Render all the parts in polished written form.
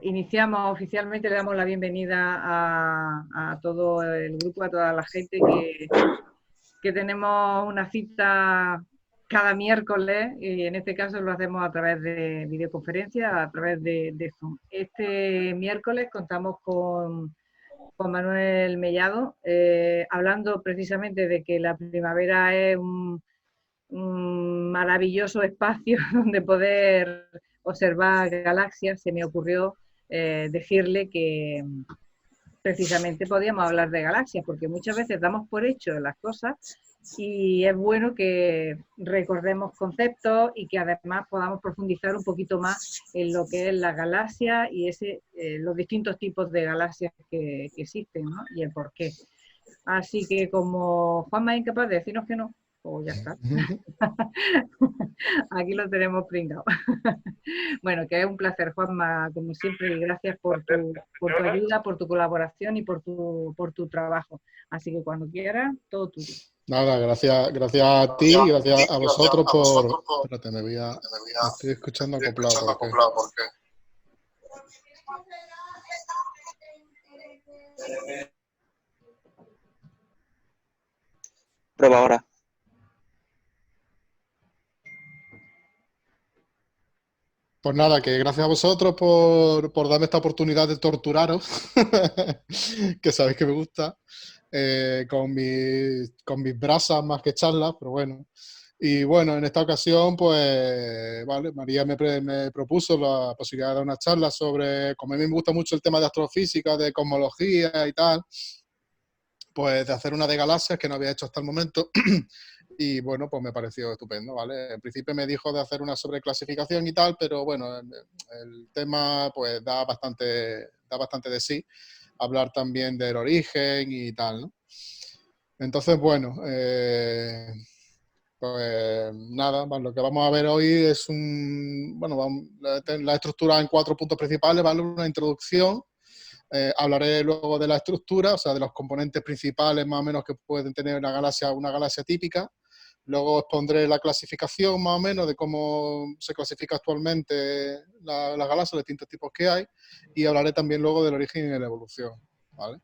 Iniciamos oficialmente, le damos la bienvenida a todo el grupo, a toda la gente que tenemos una cita cada miércoles y en este caso lo hacemos a través de videoconferencia, a través de Zoom. Este miércoles contamos con Manuel Mellado, hablando precisamente de que la primavera es un maravilloso espacio donde poder observar galaxias. Se me ocurrió decirle que precisamente podíamos hablar de galaxias, porque muchas veces damos por hecho las cosas y es bueno que recordemos conceptos y que además podamos profundizar un poquito más en lo que es la galaxia y los distintos tipos de galaxias que existen, ¿no? Y el por qué. Así que como Juanma es incapaz de decirnos que no, pues ya está. Aquí lo tenemos pringado. Bueno, que es un placer, Juanma, como siempre, y gracias por tu ayuda, por tu colaboración y por tu trabajo. Así que cuando quieras, todo tuyo. Nada, gracias a ti y gracias a vosotros por... Espérate, me estoy escuchando acoplado. ¿Por qué? Prueba ahora. Pues nada, que gracias a vosotros por darme esta oportunidad de torturaros, que sabéis que me gusta, con mis brasas más que charlas, pero bueno. Y bueno, en esta ocasión, pues, vale, María me propuso la posibilidad de dar una charla sobre, como a mí me gusta mucho el tema de astrofísica, de cosmología y tal, pues de hacer una de galaxias que no había hecho hasta el momento. Y bueno, pues me pareció estupendo, ¿vale? En principio me dijo de hacer una sobreclasificación y tal, pero bueno, el tema pues da bastante de sí. Hablar también del origen y tal, ¿no? Entonces, bueno, pues nada, lo que vamos a ver hoy es la estructura en 4 puntos principales, ¿vale? Una introducción. Hablaré luego de la estructura, o sea, de los componentes principales más o menos que pueden tener una galaxia típica. Luego os pondré la clasificación más o menos de cómo se clasifica actualmente las galaxias, los distintos tipos que hay, y hablaré también luego del origen y la evolución, ¿vale?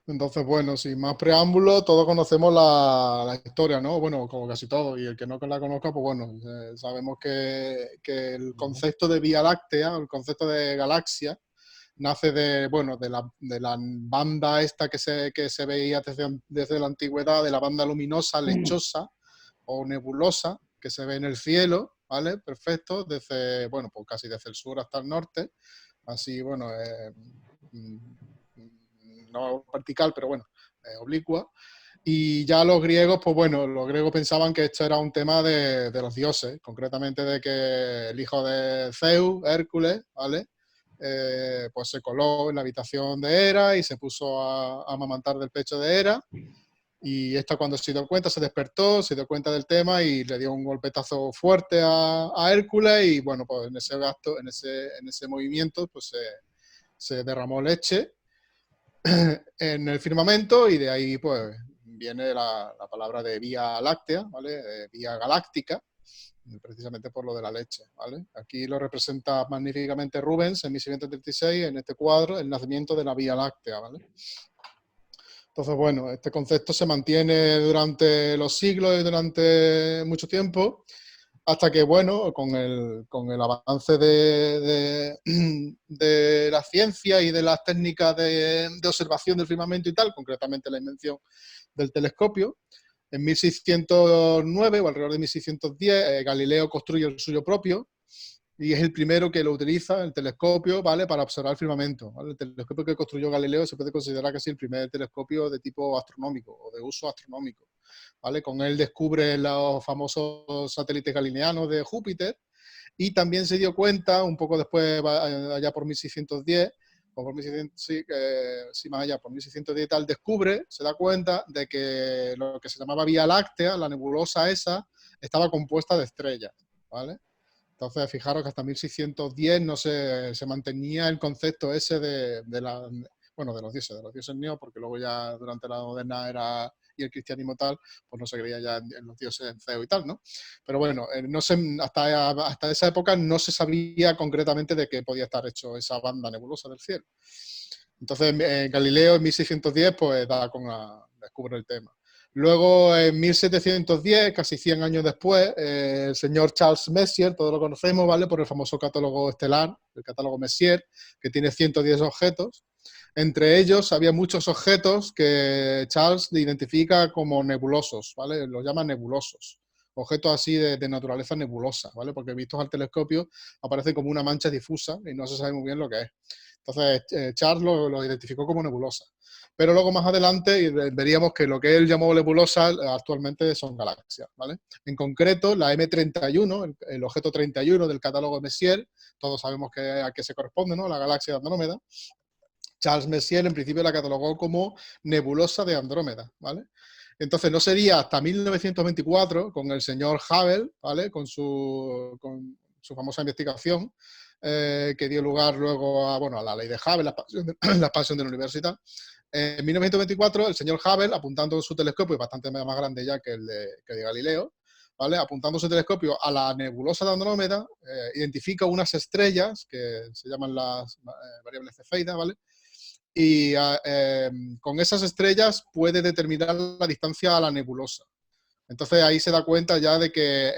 Entonces, bueno, sin más preámbulo, todos conocemos la historia, ¿no? Bueno, como casi todos, y el que no la conozca, pues bueno, sabemos que el concepto de Vía Láctea, el concepto de galaxia, nace de la banda esta que se veía desde la antigüedad, de la banda luminosa, lechosa o nebulosa, que se ve en el cielo, ¿vale? Perfecto, desde, bueno, pues casi desde el sur hasta el norte, así, bueno, no vertical, pero bueno, oblicua. Y ya los griegos, pues bueno, los griegos pensaban que esto era un tema de los dioses, concretamente de que el hijo de Zeus, Hércules, ¿vale? Pues se coló en la habitación de Hera y se puso a amamantar del pecho de Hera. Y esta, cuando se dio cuenta, se despertó, se dio cuenta del tema y le dio un golpetazo fuerte a Hércules. Y bueno, pues en ese movimiento, pues se derramó leche en el firmamento, y de ahí pues viene la palabra de Vía Láctea, ¿vale? Vía Galáctica, precisamente por lo de la leche, ¿vale? Aquí lo representa magníficamente Rubens en 1636, en este cuadro, el nacimiento de la Vía Láctea, ¿vale? Entonces, bueno, este concepto se mantiene durante los siglos y durante mucho tiempo, hasta que, bueno, con el avance de la ciencia y de las técnicas de observación del firmamento y tal, concretamente la invención del telescopio, en 1609 o alrededor de 1610, Galileo construye el suyo propio y es el primero que lo utiliza, el telescopio, ¿vale? Para observar el firmamento, ¿vale? El telescopio que construyó Galileo se puede considerar casi el primer telescopio de tipo astronómico o de uso astronómico, ¿vale? Con él descubre los famosos satélites galileanos de Júpiter, y también se dio cuenta, un poco después, allá por 1610, o por 1600, sí, más allá, por 1610 y tal, se da cuenta de que lo que se llamaba Vía Láctea, la nebulosa esa, estaba compuesta de estrellas, ¿vale? Entonces, fijaros que hasta 1610 no se mantenía el concepto ese de los dioses no, porque luego ya durante la moderna era y el cristianismo tal, pues no se creía ya en los dioses, en Zeus y tal, ¿no? Pero bueno, no sé, hasta esa época no se sabía concretamente de qué podía estar hecho esa banda nebulosa del cielo. Entonces, Galileo en 1610 pues descubre el tema. Luego, en 1710, casi 100 años después, el señor Charles Messier, todos lo conocemos, ¿vale? Por el famoso catálogo estelar, el catálogo Messier, que tiene 110 objetos. Entre ellos había muchos objetos que Charles identifica como nebulosos, ¿vale? Los llama nebulosos. Objetos así de naturaleza nebulosa, ¿vale? Porque vistos al telescopio aparece como una mancha difusa y no se sabe muy bien lo que es. Entonces, Charles lo identificó como nebulosa. Pero luego más adelante veríamos que lo que él llamó nebulosa actualmente son galaxias, ¿vale? En concreto, la M31, el objeto 31 del catálogo Messier, todos sabemos a qué se corresponde, ¿no? La galaxia de Andrómeda. Charles Messier en principio la catalogó como nebulosa de Andrómeda, ¿vale? Entonces no sería hasta 1924 con el señor Hubble, ¿vale? Con su famosa investigación, que dio lugar luego a la ley de Hubble, la expansión de la universidad. En 1924 el señor Hubble, apuntando su telescopio, bastante más grande ya que el de Galileo, ¿vale? Apuntando su telescopio a la nebulosa de Andrómeda, identifica unas estrellas que se llaman las variables cefeidas, ¿vale? Y con esas estrellas puede determinar la distancia a la nebulosa. Entonces ahí se da cuenta ya de que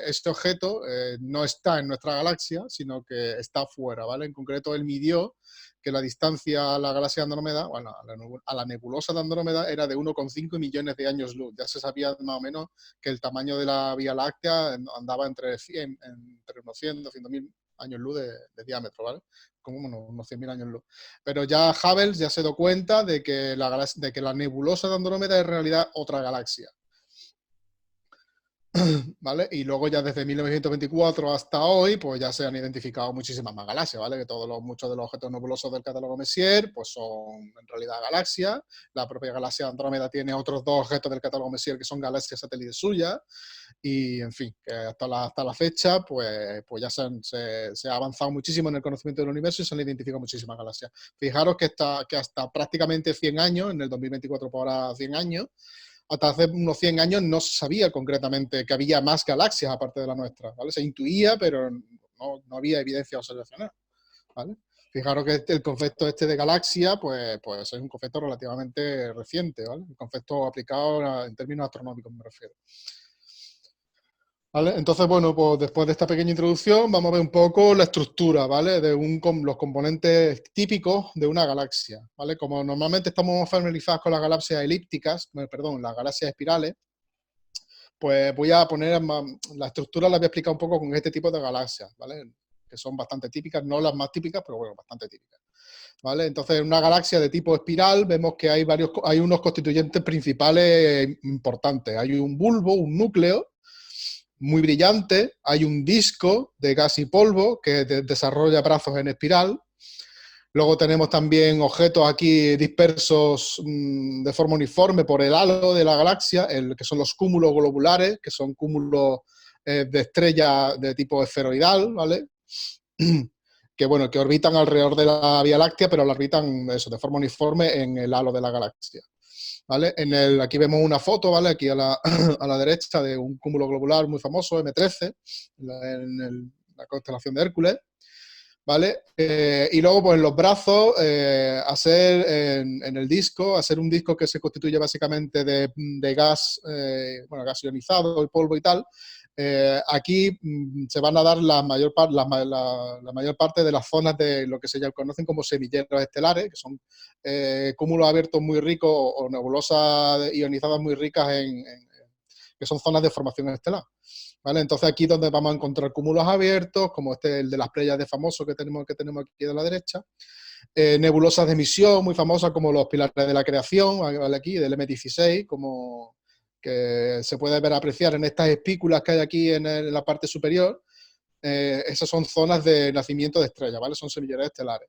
este objeto no está en nuestra galaxia, sino que está fuera, ¿vale? En concreto él midió que la distancia a la galaxia de Andrómeda, bueno, a la nebulosa de Andrómeda era de 1,5 millones de años luz. Ya se sabía más o menos que el tamaño de la Vía Láctea andaba entre unos 100, 200.000 años luz de diámetro, ¿vale? Como unos 100.000 años luz. Pero ya Hubble ya se dio cuenta de que la nebulosa de Andrómeda es en realidad otra galaxia. ¿Vale? Y luego ya desde 1924 hasta hoy, pues ya se han identificado muchísimas más galaxias, ¿vale? Que muchos de los objetos nebulosos del catálogo Messier, pues son en realidad galaxias. La propia galaxia Andrómeda tiene otros dos objetos del catálogo Messier que son galaxias satélites suyas. Y, en fin, que hasta la fecha, pues ya se ha avanzado muchísimo en el conocimiento del universo y se han identificado muchísimas galaxias. Fijaros que hasta prácticamente 100 años, en el 2024 por ahora 100 años, hasta hace unos 100 años no se sabía concretamente que había más galaxias aparte de la nuestra, ¿vale? Se intuía, pero no había evidencia observacional, ¿vale? Fijaros que el concepto de galaxia, pues es un concepto relativamente reciente, ¿vale? Un concepto aplicado en términos astronómicos, me refiero. ¿Vale? Entonces, bueno, pues después de esta pequeña introducción vamos a ver un poco la estructura, ¿vale? Los componentes típicos de una galaxia, ¿vale? Como normalmente estamos familiarizados con las galaxias elípticas, las galaxias espirales, pues voy a poner la estructura, la voy a explicar un poco con este tipo de galaxias, ¿vale? Que son bastante típicas, no las más típicas, pero bueno, bastante típicas, ¿vale? Entonces, en una galaxia de tipo espiral vemos que hay unos constituyentes principales importantes. Hay un bulbo, un núcleo, muy brillante, hay un disco de gas y polvo que desarrolla brazos en espiral. Luego tenemos también objetos aquí dispersos de forma uniforme por el halo de la galaxia, que son los cúmulos globulares, que son cúmulos de estrellas de tipo esferoidal, ¿vale? que orbitan alrededor de la Vía Láctea, pero la orbitan de forma uniforme en el halo de la galaxia. ¿Vale? Aquí vemos una foto, ¿vale? Aquí a la derecha de un cúmulo globular muy famoso, M13, en la constelación de Hércules, ¿vale? Y luego, pues en los brazos, en el disco, hacer un disco que se constituye básicamente de gas, gas ionizado y polvo y tal. Aquí se van a dar la mayor parte de las zonas de lo que se conocen como semilleros estelares, que son cúmulos abiertos muy ricos o nebulosas ionizadas muy ricas que son zonas de formación estelar, ¿vale? Entonces aquí es donde vamos a encontrar cúmulos abiertos, como el de las Pléyades famoso que tenemos aquí a la derecha, nebulosas de emisión muy famosas como los pilares de la creación, ¿vale? Aquí del M16, como que se puede apreciar en estas espículas que hay aquí en la parte superior. Esas son zonas de nacimiento de estrellas, ¿vale? Son semilleros estelares.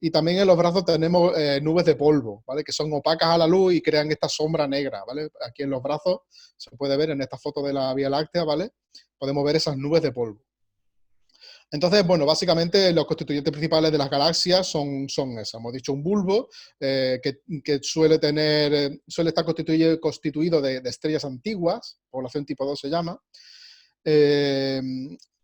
Y también en los brazos tenemos nubes de polvo, ¿vale? Que son opacas a la luz y crean esta sombra negra, ¿vale? Aquí en los brazos se puede ver en esta foto de la Vía Láctea, ¿vale? Podemos ver esas nubes de polvo. Entonces, bueno, básicamente los constituyentes principales de las galaxias son esas. Hemos dicho un bulbo que suele estar constituido de estrellas antiguas, población tipo 2 se llama.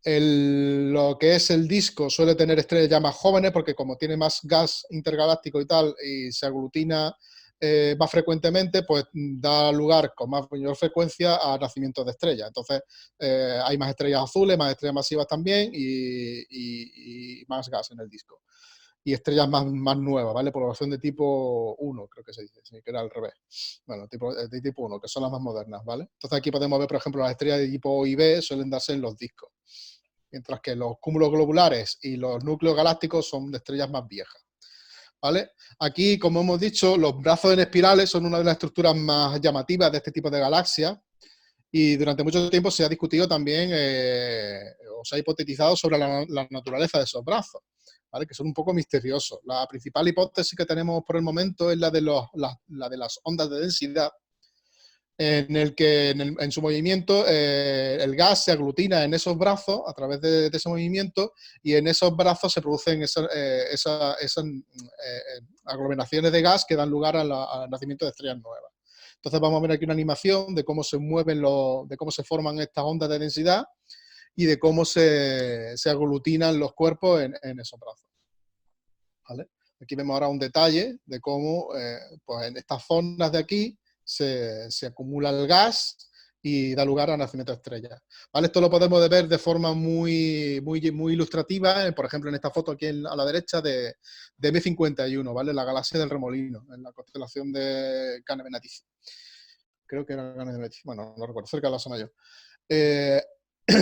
Lo que es el disco suele tener estrellas ya más jóvenes porque como tiene más gas intergaláctico y tal y se aglutina más frecuentemente, pues da lugar con mayor frecuencia a nacimientos de estrellas. Entonces hay más estrellas azules, más estrellas masivas también y más gas en el disco. Y estrellas más nuevas, ¿vale? Población de tipo 1, creo que se dice, sí, que era al revés. Bueno, de tipo 1, que son las más modernas, ¿vale? Entonces aquí podemos ver, por ejemplo, las estrellas de tipo I B suelen darse en los discos, mientras que los cúmulos globulares y los núcleos galácticos son de estrellas más viejas, ¿vale? Aquí, como hemos dicho, los brazos en espirales son una de las estructuras más llamativas de este tipo de galaxias y durante mucho tiempo se ha discutido también o se ha hipotetizado sobre la naturaleza de esos brazos, ¿vale? Que son un poco misteriosos. La principal hipótesis que tenemos por el momento es la de las ondas de densidad, en el que en su movimiento el gas se aglutina en esos brazos a través de ese movimiento y en esos brazos se producen esas aglomeraciones de gas que dan lugar al nacimiento de estrellas nuevas. Entonces vamos a ver aquí una animación de cómo se mueven de cómo se forman estas ondas de densidad y de cómo se aglutinan los cuerpos en esos brazos, ¿vale? Aquí vemos ahora un detalle de cómo pues en estas zonas de aquí se acumula el gas y da lugar al nacimiento de estrellas, ¿vale? Esto lo podemos ver de forma muy ilustrativa, por ejemplo, en esta foto aquí a la derecha de M51, ¿vale? La galaxia del Remolino, en la constelación de Cane Venatici. Creo que era Cane Venatici, bueno, no recuerdo, cerca de la zona mayor.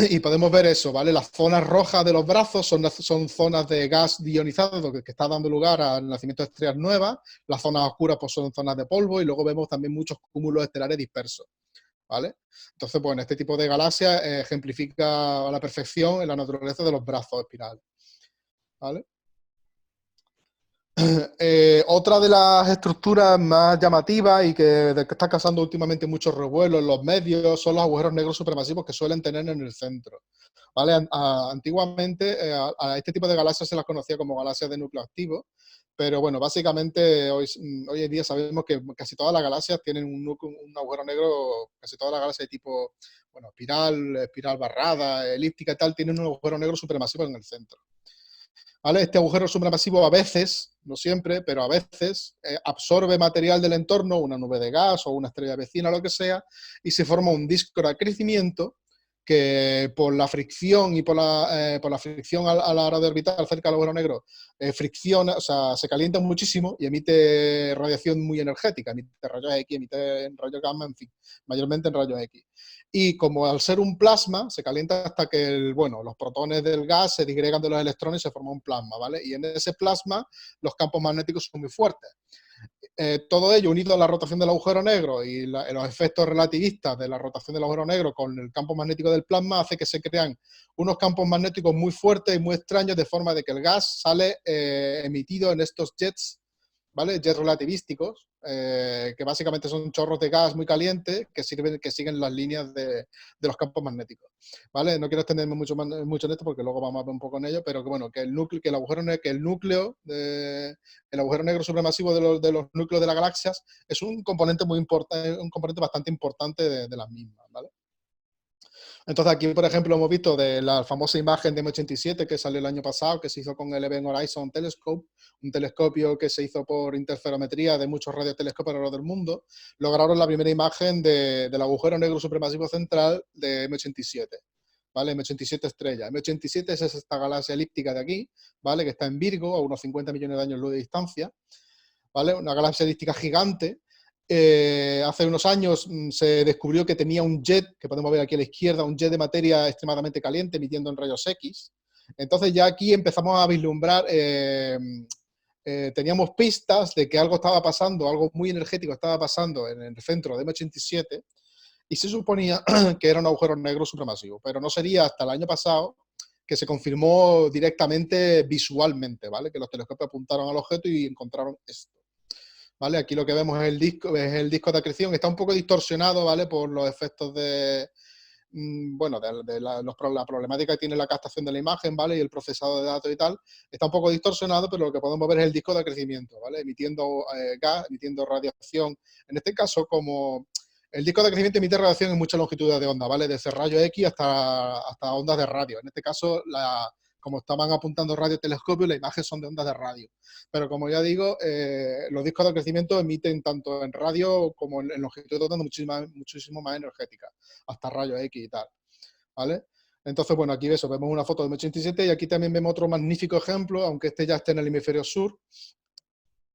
Y podemos ver eso, ¿vale? Las zonas rojas de los brazos son zonas de gas ionizado que está dando lugar al nacimiento de estrellas nuevas. Las zonas oscuras pues, son zonas de polvo y luego vemos también muchos cúmulos estelares dispersos, ¿vale? Entonces, pues en este tipo de galaxias ejemplifica a la perfección en la naturaleza de los brazos espirales, ¿vale? Otra de las estructuras más llamativas y que está causando últimamente muchos revuelos en los medios son los agujeros negros supermasivos que suelen tener en el centro, ¿vale? Antiguamente a este tipo de galaxias se las conocía como galaxias de núcleo activo, pero bueno, básicamente hoy en día sabemos que casi todas las galaxias tienen un agujero negro, casi todas las galaxias de tipo, bueno, espiral barrada, elíptica y tal, tienen un agujero negro supermasivo en el centro. ¿Vale? Este agujero supermasivo a veces, no siempre, pero a veces absorbe material del entorno, una nube de gas o una estrella vecina, lo que sea, y se forma un disco de crecimiento que por la fricción y por la fricción a la hora de orbitar cerca del agujero negro, fricciona, o sea, se calienta muchísimo y emite radiación muy energética, emite rayos X, emite rayos gamma, en fin, mayormente en rayos X. Y como al ser un plasma, se calienta hasta que los protones del gas se disgregan de los electrones y se forma un plasma, ¿vale? Y en ese plasma los campos magnéticos son muy fuertes. Todo ello unido a la rotación del agujero negro y los efectos relativistas de la rotación del agujero negro con el campo magnético del plasma hace que se crean unos campos magnéticos muy fuertes y muy extraños de forma de que el gas sale emitido en estos jets, ¿vale? Jets relativísticos, que básicamente son chorros de gas muy calientes que siguen las líneas de los campos magnéticos, ¿vale? No quiero extenderme mucho en esto porque luego vamos a ver un poco en ello, pero que bueno, que el agujero negro supermasivo de los núcleos de las galaxias es un componente muy importante, un componente bastante importante de las mismas, ¿vale? Entonces aquí, por ejemplo, hemos visto de la famosa imagen de M87 que salió el año pasado, que se hizo con el Event Horizon Telescope, un telescopio que se hizo por interferometría de muchos radiotelescopios alrededor del mundo. Lograron la primera imagen del agujero negro supermasivo central de M87. ¿Vale? M87 estrella. M87 es esta galaxia elíptica de aquí, ¿vale? Que está en Virgo, a unos 50 millones de años luz de distancia, ¿vale? Una galaxia elíptica gigante. Hace unos años se descubrió que tenía un jet, que podemos ver aquí a la izquierda, un jet de materia extremadamente caliente emitiendo en rayos X. Entonces ya aquí empezamos a vislumbrar, teníamos pistas de que algo estaba pasando, algo muy energético estaba pasando en el centro de M87 y se suponía que era un agujero negro supermasivo, pero no sería hasta el año pasado que se confirmó directamente visualmente, ¿vale? Que los telescopios apuntaron al objeto y encontraron esto. ¿Vale? Aquí lo que vemos es el disco de acreción. Está un poco distorsionado, ¿vale? Por los efectos bueno, la problemática que tiene la captación de la imagen, ¿vale? Y el procesado de datos y tal, está un poco distorsionado, pero lo que podemos ver es el disco de crecimiento, ¿vale? Emitiendo gas, emitiendo radiación. En este caso, como el disco de crecimiento emite radiación en muchas longitudes de onda, ¿vale? Desde rayos X hasta ondas de radio. En este caso, como estaban apuntando radiotelescopios, las imágenes son de ondas de radio. Pero como ya digo, los discos de crecimiento emiten tanto en radio como en longitud de onda muchísimo más energética, hasta rayos X y tal, ¿vale? Entonces, bueno, aquí vemos una foto de M87 y aquí también vemos otro magnífico ejemplo, aunque este ya esté en el hemisferio sur,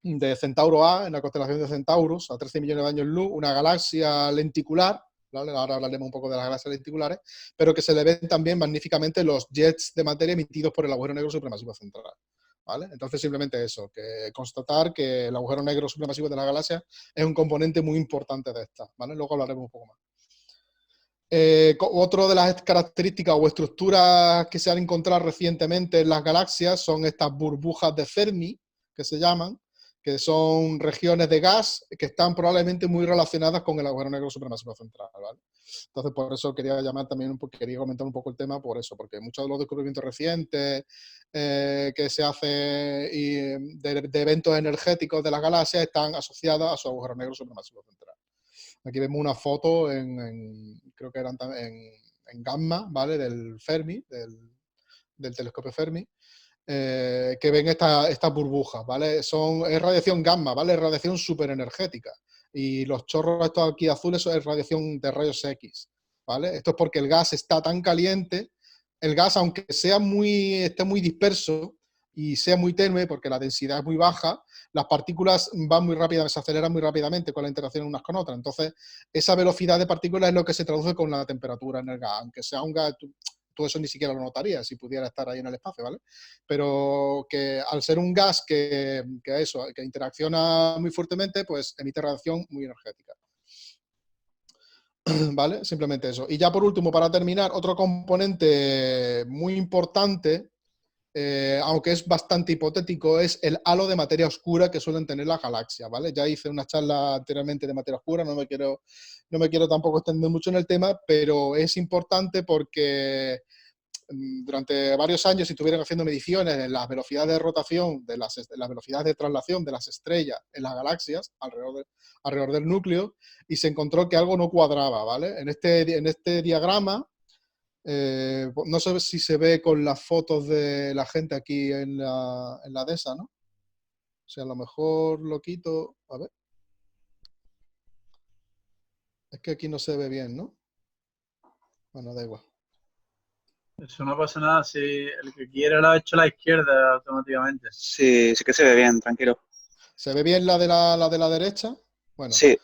de Centauro A, en la constelación de Centauros, a 13 millones de años luz, una galaxia lenticular, ¿vale? Ahora hablaremos un poco de las galaxias lenticulares, pero que se le ven también magníficamente los jets de materia emitidos por el agujero negro supermasivo central, ¿vale? Entonces, simplemente eso, que constatar que el agujero negro supermasivo de la galaxia es un componente muy importante de esta, ¿vale? Luego hablaremos un poco más. Otra de las características o estructuras que se han encontrado recientemente en las galaxias son estas burbujas de Fermi, que se llaman, que son regiones de gas que están probablemente muy relacionadas con el agujero negro supermasivo central, ¿vale? Entonces, por eso quería quería comentar un poco el tema, por eso, porque muchos de los descubrimientos recientes que se hacen de eventos energéticos de las galaxias están asociados a su agujero negro supermasivo central. Aquí vemos una foto creo que eran en gamma, ¿vale? Del Fermi, del telescopio Fermi, que ven estas burbujas, ¿vale? Es radiación gamma, ¿vale? Es radiación superenergética. Y los chorros estos aquí azules son radiación de rayos X, ¿vale? Esto es porque el gas está tan caliente, el gas, aunque esté muy disperso y sea muy tenue, porque la densidad es muy baja, las partículas van muy rápidamente, se aceleran muy rápidamente con la interacción unas con otras. Entonces, esa velocidad de partículas es lo que se traduce con la temperatura en el gas. Aunque sea un gas, tú eso ni siquiera lo notarías si pudiera estar ahí en el espacio, ¿vale? Pero que al ser un gas que interacciona muy fuertemente, pues emite radiación muy energética. ¿Vale? Simplemente eso. Y ya por último, para terminar, otro componente muy importante, aunque es bastante hipotético, es el halo de materia oscura que suelen tener las galaxias, ¿vale? Ya hice una charla anteriormente de materia oscura, no me quiero tampoco extender mucho en el tema, pero es importante porque durante varios años se estuvieron haciendo mediciones en las velocidades de rotación, de las velocidades de traslación de las estrellas en las galaxias alrededor del núcleo, y se encontró que algo no cuadraba, ¿vale? En este diagrama, no sé si se ve con las fotos de la gente aquí en la DESA, ¿no? O sea, a lo mejor lo quito, a ver. Es que aquí no se ve bien, ¿no? Bueno, da igual. Eso no pasa nada, si el que quiere lo ha hecho a la izquierda automáticamente. Sí, sí que se ve bien, tranquilo. ¿Se ve bien la de la derecha? Bueno. Sí.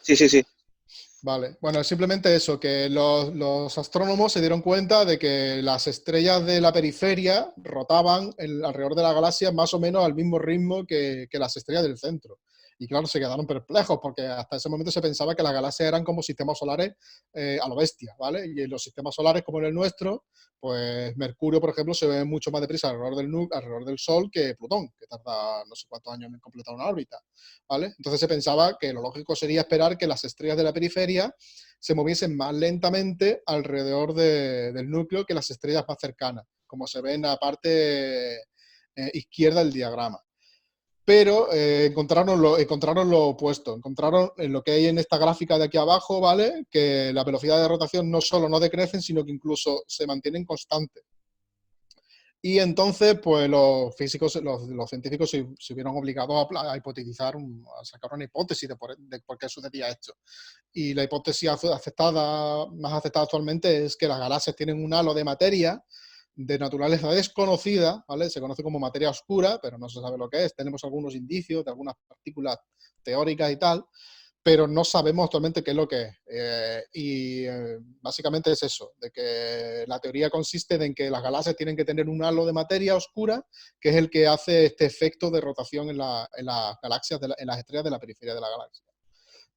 Vale, bueno, simplemente eso, que los astrónomos se dieron cuenta de que las estrellas de la periferia rotaban alrededor de la galaxia más o menos al mismo ritmo que las estrellas del centro. Y claro, se quedaron perplejos porque hasta ese momento se pensaba que las galaxias eran como sistemas solares a lo bestia, ¿vale? Y en los sistemas solares como en el nuestro, pues Mercurio, por ejemplo, se ve mucho más deprisa alrededor del Sol que Plutón, que tarda no sé cuántos años en completar una órbita, ¿vale? Entonces se pensaba que lo lógico sería esperar que las estrellas de la periferia se moviesen más lentamente alrededor del núcleo que las estrellas más cercanas, como se ve en la parte izquierda del diagrama. Pero encontraron lo opuesto, encontraron en lo que hay en esta gráfica de aquí abajo, ¿vale? Que la velocidad de rotación no solo no decrecen, sino que incluso se mantienen constantes. Y entonces, pues los científicos se vieron obligados a hipotetizar, a sacar una hipótesis de por qué sucedía esto. Y la hipótesis más aceptada actualmente es que las galaxias tienen un halo de materia de naturaleza desconocida, ¿vale? Se conoce como materia oscura, pero no se sabe lo que es. Tenemos algunos indicios de algunas partículas teóricas y tal, pero no sabemos actualmente qué es lo que es. Básicamente es eso, de que la teoría consiste en que las galaxias tienen que tener un halo de materia oscura, que es el que hace este efecto de rotación en las galaxias, en las estrellas de la periferia de la galaxia.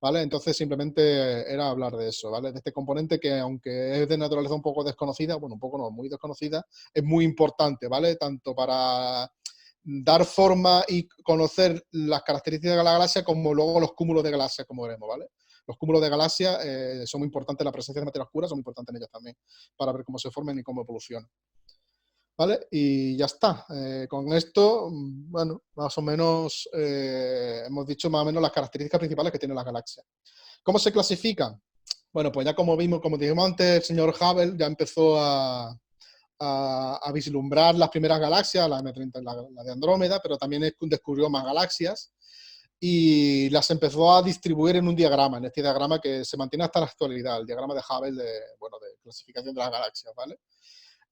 ¿Vale? Entonces simplemente era hablar de eso, ¿vale? De este componente que, aunque es de naturaleza un poco desconocida, bueno, un poco no, muy desconocida, es muy importante, ¿vale? Tanto para dar forma y conocer las características de la galaxia como luego los cúmulos de galaxias, como veremos, ¿vale? Los cúmulos de galaxias son muy importantes, la presencia de materia oscura son muy importantes en ellos también, para ver cómo se forman y cómo evolucionan. ¿Vale? Y ya está. Con esto, bueno, más o menos hemos dicho más o menos las características principales que tienen las galaxias. ¿Cómo se clasifican? Bueno, pues ya como vimos, como dijimos antes, el señor Hubble ya empezó a vislumbrar las primeras galaxias, la M30, la de Andrómeda, pero también descubrió más galaxias y las empezó a distribuir en un diagrama, en este diagrama que se mantiene hasta la actualidad, el diagrama de Hubble de clasificación de las galaxias, ¿vale?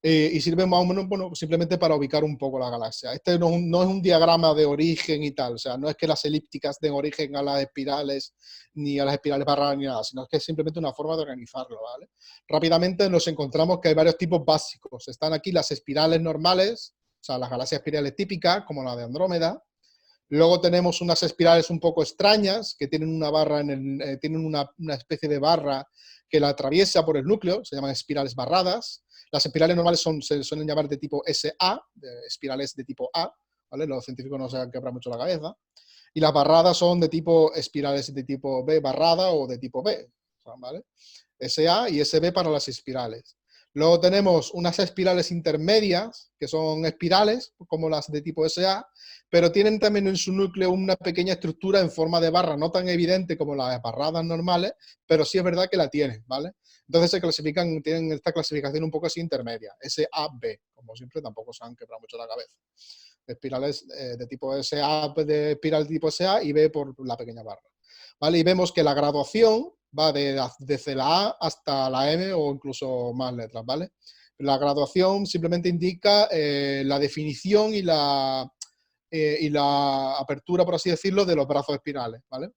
Y sirve más o menos, bueno, simplemente para ubicar un poco la galaxia. Este no es un diagrama de origen y tal, o sea, no es que las elípticas den origen a las espirales, ni a las espirales barradas, ni nada, sino que es simplemente una forma de organizarlo, ¿vale? Rápidamente nos encontramos que hay varios tipos básicos. Están aquí las espirales normales, o sea, las galaxias espirales típicas, como la de Andrómeda. Luego tenemos unas espirales un poco extrañas, que tienen una barra, tienen una especie de barra que la atraviesa por el núcleo, se llaman espirales barradas. Las espirales normales se suelen llamar de tipo SA, espirales de tipo A, ¿vale? Los científicos no se han quebrado mucho la cabeza. Y las barradas son de tipo espirales de tipo B barrada o de tipo B, ¿vale? SA y SB para las espirales. Luego tenemos unas espirales intermedias, que son espirales, como las de tipo SA, pero tienen también en su núcleo una pequeña estructura en forma de barra, no tan evidente como las barradas normales, pero sí es verdad que la tienen, ¿vale? Entonces se clasifican, tienen esta clasificación un poco así intermedia, SAB, como siempre tampoco se han quebrado mucho la cabeza. Espirales de tipo SA, de espiral tipo SA y B por la pequeña barra, ¿vale? Y vemos que la graduación va desde la A hasta la M o incluso más letras, ¿vale? La graduación simplemente indica la definición y la apertura, por así decirlo, de los brazos espirales, ¿vale?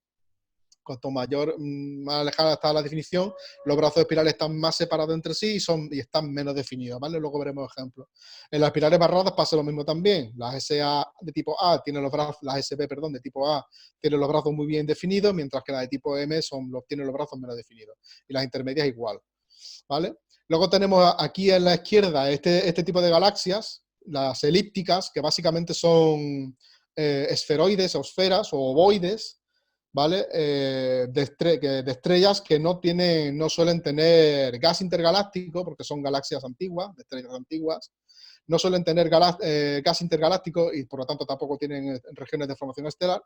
Cuanto mayor, más alejada está la definición, los brazos espirales están más separados entre sí y están menos definidos, ¿vale? Luego veremos ejemplos. En las espirales barradas pasa lo mismo también. Las SA de tipo A tienen los brazos, las SB, perdón, de tipo A tienen los brazos muy bien definidos, mientras que las de tipo M tienen los brazos menos definidos. Y las intermedias igual, ¿vale? Luego tenemos aquí en la izquierda este tipo de galaxias, las elípticas, que básicamente son esferoides o esferas o ovoides, ¿vale? De estrellas que no suelen tener gas intergaláctico, porque son galaxias antiguas, de estrellas antiguas, no suelen tener gas intergaláctico y por lo tanto tampoco tienen regiones de formación estelar,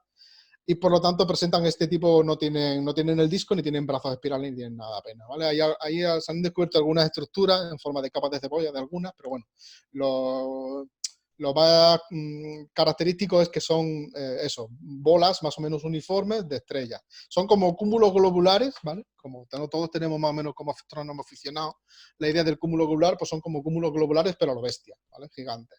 y por lo tanto presentan este tipo, no tienen el disco, ni tienen brazos espirales, ni tienen nada apenas, ¿vale? Ahí se han descubierto algunas estructuras en forma de capas de cebolla de algunas, pero bueno, lo más característico es que son bolas más o menos uniformes de estrellas. Son como cúmulos globulares, ¿vale? Como todos tenemos más o menos como astrónomos aficionados la idea del cúmulo globular, pues son como cúmulos globulares, pero a lo bestia, ¿vale? Gigantes.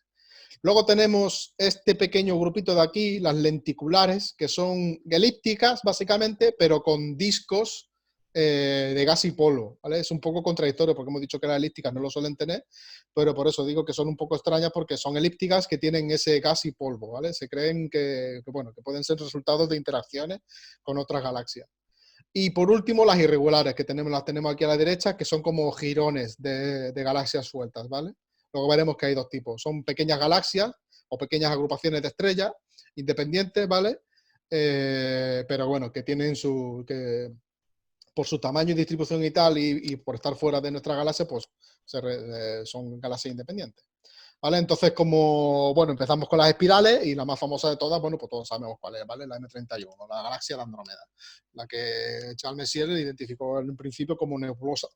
Luego tenemos este pequeño grupito de aquí, las lenticulares, que son elípticas básicamente, pero con discos de gas y polvo, ¿vale? Es un poco contradictorio porque hemos dicho que las elípticas no lo suelen tener, pero por eso digo que son un poco extrañas porque son elípticas que tienen ese gas y polvo, ¿vale? Se creen que pueden ser resultados de interacciones con otras galaxias. Y por último, las irregulares, que las tenemos aquí a la derecha, que son como jirones de galaxias sueltas, ¿vale? Luego veremos que hay dos tipos. Son pequeñas galaxias o pequeñas agrupaciones de estrellas independientes, ¿vale? Pero bueno, que tienen por su tamaño y distribución y tal, y por estar fuera de nuestra galaxia, pues son galaxias independientes. ¿Vale? Entonces, empezamos con las espirales y la más famosa de todas, bueno, pues todos sabemos cuál es, ¿vale? La M31, la galaxia de Andrómeda, la que Charles Messier identificó en un principio como nebulosa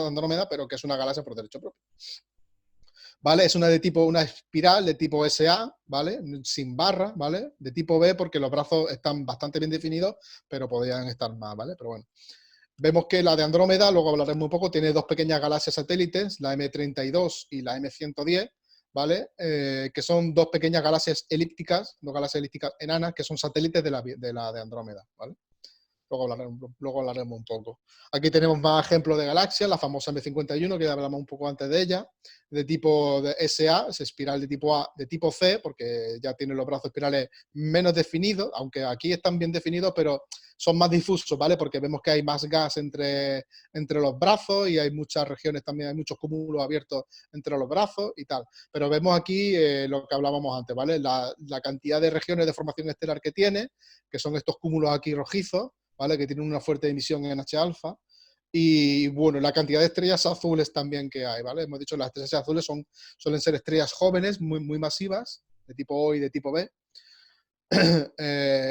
de Andrómeda, pero que es una galaxia por derecho propio. ¿Vale? Es una espiral de tipo SA, ¿vale? Sin barra, ¿vale? De tipo B porque los brazos están bastante bien definidos, pero podrían estar más, ¿vale? Pero bueno. Vemos que la de Andrómeda, luego hablaremos un poco, tiene dos pequeñas galaxias satélites, la M32 y la M110, ¿vale? Que son dos pequeñas galaxias elípticas, dos galaxias elípticas enanas, que son satélites de la de Andrómeda, ¿vale? Luego hablaremos un poco. Aquí tenemos más ejemplos de galaxias, la famosa M51, que ya hablamos un poco antes de ella, de tipo de SA, es espiral de tipo A, de tipo C, porque ya tiene los brazos espirales menos definidos, aunque aquí están bien definidos, pero son más difusos, ¿vale? Porque vemos que hay más gas entre los brazos y hay muchas regiones también, hay muchos cúmulos abiertos entre los brazos y tal. Pero vemos aquí lo que hablábamos antes, ¿vale? La cantidad de regiones de formación estelar que tiene, que son estos cúmulos aquí rojizos, ¿vale? Que tiene una fuerte emisión en H-alfa. Y bueno, la cantidad de estrellas azules también que hay, ¿vale? Hemos dicho que las estrellas azules suelen ser estrellas jóvenes, muy masivas, de tipo O y de tipo B.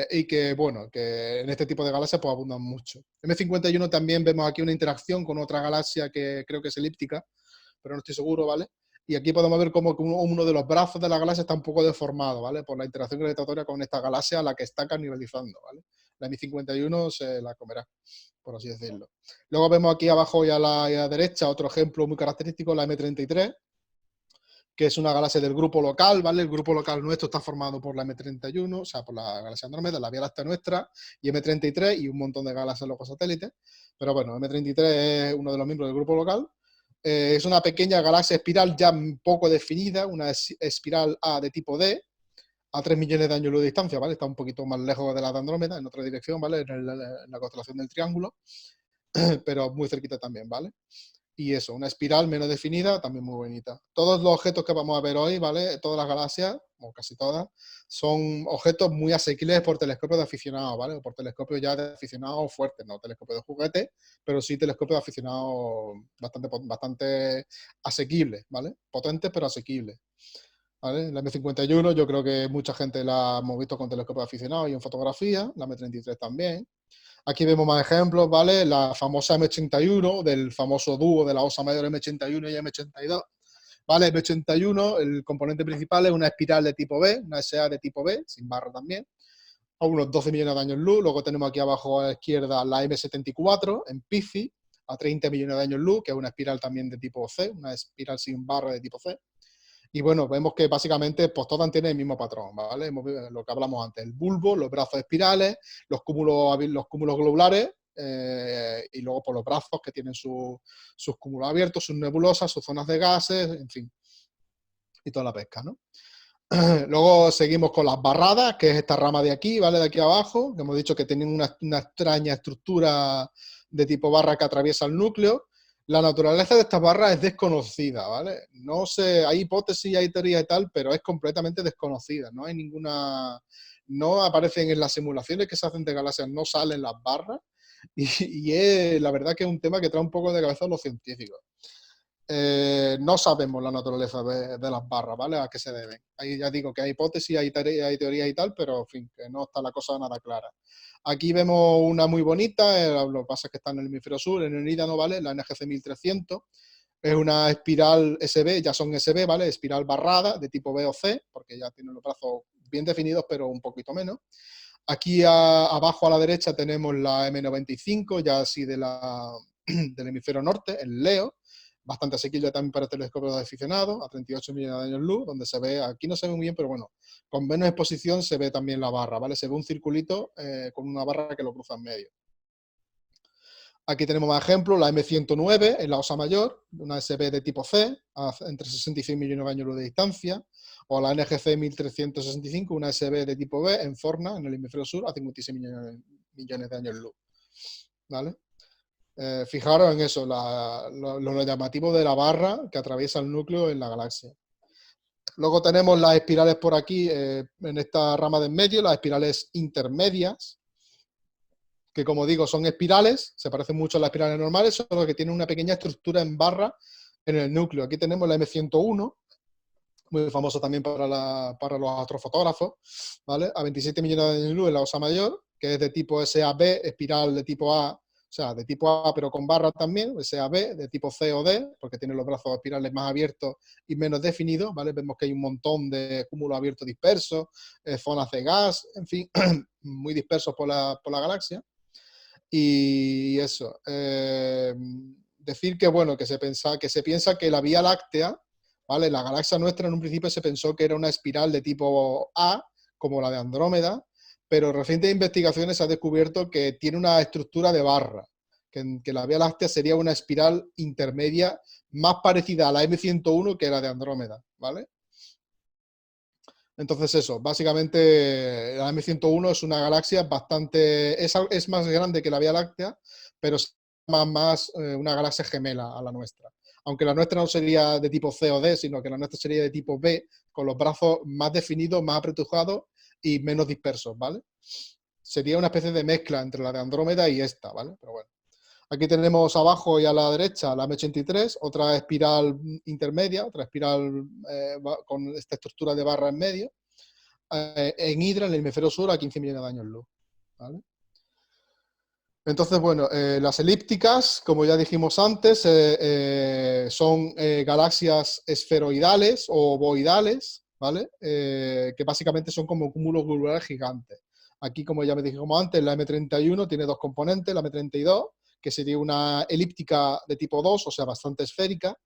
Y que, bueno, que en este tipo de galaxias pues abundan mucho. M51 también vemos aquí una interacción con otra galaxia que creo que es elíptica, pero no estoy seguro, ¿vale? Y aquí podemos ver cómo uno de los brazos de la galaxia está un poco deformado, ¿vale? Por la interacción gravitatoria con esta galaxia a la que está carnivalizando, ¿vale? La M51 se la comerá, por así decirlo. Luego vemos aquí abajo y a la derecha otro ejemplo muy característico, la M33, que es una galaxia del grupo local, ¿vale? El grupo local nuestro está formado por la M31, o sea, por la galaxia Andrómeda, la Vía Láctea nuestra, y M33 y un montón de galaxias luego satélites. Pero bueno, M33 es uno de los miembros del grupo local. Es una pequeña galaxia espiral ya poco definida, una espiral A de tipo D, a 3 millones de años luz de distancia, ¿vale? Está un poquito más lejos de la de Andrómeda, en otra dirección, ¿vale? En la constelación del Triángulo, pero muy cerquita también, ¿vale? Y eso, una espiral menos definida, también muy bonita. Todos los objetos que vamos a ver hoy, ¿vale? Todas las galaxias, o casi todas, son objetos muy asequibles por telescopios de aficionados, ¿vale? O por telescopios ya de aficionados fuertes, no telescopios de juguete, pero sí telescopios de aficionados bastante asequibles, ¿vale? Potentes, pero asequibles. ¿Vale? La M51 yo creo que mucha gente la hemos visto con telescopios de aficionados y en fotografía, la M33 también. Aquí vemos más ejemplos, ¿vale? La famosa M81, del famoso dúo de la Osa Mayor M81 y M82. ¿Vale? M81, el componente principal es una espiral de tipo B, una SA de tipo B, sin barra también, a unos 12 millones de años luz. Luego tenemos aquí abajo a la izquierda la M74 en Piscis, a 30 millones de años luz, que es una espiral también de tipo C, una espiral sin barra de tipo C. Y bueno, vemos que básicamente pues todas tienen el mismo patrón, ¿vale? Lo que hablamos antes, el bulbo, los brazos espirales, los cúmulos globulares y luego por los brazos que tienen sus cúmulos abiertos, sus nebulosas, sus zonas de gases, en fin, y toda la pesca, ¿no? Luego seguimos con las barradas, que es esta rama de aquí, ¿vale? De aquí abajo, que hemos dicho que tienen una extraña estructura de tipo barra que atraviesa el núcleo. La naturaleza de estas barras es desconocida, ¿vale? No sé, hay hipótesis, hay teorías y tal, pero es completamente desconocida. No hay ninguna... No aparecen en las simulaciones que se hacen de galaxias, no salen las barras. Y es, la verdad que es un tema que trae un poco de cabeza a los científicos. No sabemos la naturaleza de las barras, ¿vale? A qué se deben. Ahí ya digo que hay hipótesis, hay teorías y tal, pero en fin, que no está la cosa nada clara. Aquí vemos una muy bonita, lo que pasa es que está en el hemisferio sur, en el Eridano, ¿vale? La NGC 1300. Es una espiral SB, ya son SB, ¿vale? Espiral barrada de tipo B o C, porque ya tienen los brazos bien definidos, pero un poquito menos. Aquí abajo a la derecha tenemos la M95, ya así del hemisferio norte, el Leo, bastante asequible también para telescopios de aficionados, a 38 millones de años luz, donde se ve, aquí no se ve muy bien, pero bueno, con menos exposición se ve también la barra, ¿vale? Se ve un circulito con una barra que lo cruza en medio. Aquí tenemos más ejemplos, la M109 en la Osa Mayor, una SB de tipo C, entre 66 millones de años luz de distancia, o la NGC 1365, una SB de tipo B en Forna, en el hemisferio sur, a 56 millones de años luz. ¿Vale? Fijaros en eso, lo llamativo de la barra que atraviesa el núcleo en la galaxia. Luego tenemos las espirales por aquí, en esta rama de en medio, las espirales intermedias, que como digo son espirales, se parecen mucho a las espirales normales, solo que tienen una pequeña estructura en barra en el núcleo. Aquí tenemos la M101, muy famosa también para los astrofotógrafos, ¿vale? A 27 millones de años luz en la Osa Mayor, que es de tipo SAB, espiral de tipo A, o sea, de tipo A pero con barra también, SAB, de tipo C o D, porque tiene los brazos espirales más abiertos y menos definidos, ¿vale? Vemos que hay un montón de cúmulos abiertos dispersos, zonas de gas, en fin, muy dispersos por la galaxia. Y eso, decir que, bueno, que se piensa que la Vía Láctea, ¿vale? La galaxia nuestra en un principio se pensó que era una espiral de tipo A, como la de Andrómeda, pero recientes investigaciones se ha descubierto que tiene una estructura de barra, que la Vía Láctea sería una espiral intermedia más parecida a la M101 que la de Andrómeda, ¿vale? Entonces eso, básicamente la M101 es una galaxia bastante... Es más grande que la Vía Láctea, pero es más una galaxia gemela a la nuestra. Aunque la nuestra no sería de tipo C o D, sino que la nuestra sería de tipo B, con los brazos más definidos, más apretujados y menos dispersos, ¿vale? sería una especie de mezcla entre la de Andrómeda y esta, ¿vale? Pero bueno. Aquí tenemos abajo y a la derecha la M83, otra espiral intermedia, otra espiral con esta estructura de barra en medio, en Hidra, en el hemisferio sur, a 15 millones de años luz, ¿vale? Entonces, bueno, las elípticas, como ya dijimos antes, son galaxias esferoidales o ovoidales, ¿vale? Que básicamente son como cúmulos globulares gigantes. Aquí, como ya me dijimos antes, la M31 tiene dos componentes, la M32, que sería una elíptica de tipo 2, o sea, bastante esférica,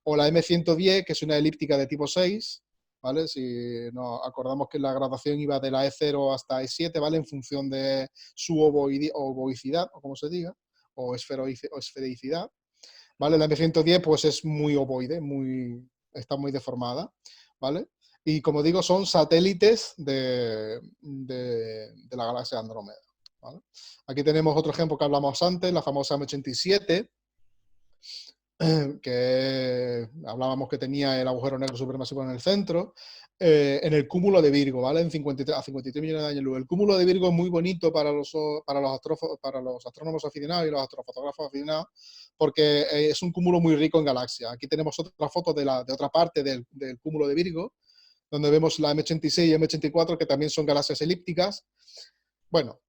o la M110, que es una elíptica de tipo 6, ¿vale? Si nos acordamos que la gradación iba de la E0 hasta E7, ¿vale? En función de su ovoicidad, o como se diga, o esfericidad, ¿vale? La M110 pues es muy ovoide, está muy deformada, ¿vale? Y como digo, son satélites de la galaxia Andrómeda, ¿vale? Aquí tenemos otro ejemplo que hablamos antes, la famosa M87, que hablábamos que tenía el agujero negro supermasivo en el centro, en el cúmulo de Virgo, ¿vale? A 53 millones de años luz. El cúmulo de Virgo es muy bonito para los astrónomos aficionados y los astrofotógrafos aficionados, porque es un cúmulo muy rico en galaxias. Aquí tenemos otra foto de otra parte del cúmulo de Virgo, donde vemos la M86 y M84, que también son galaxias elípticas. Bueno,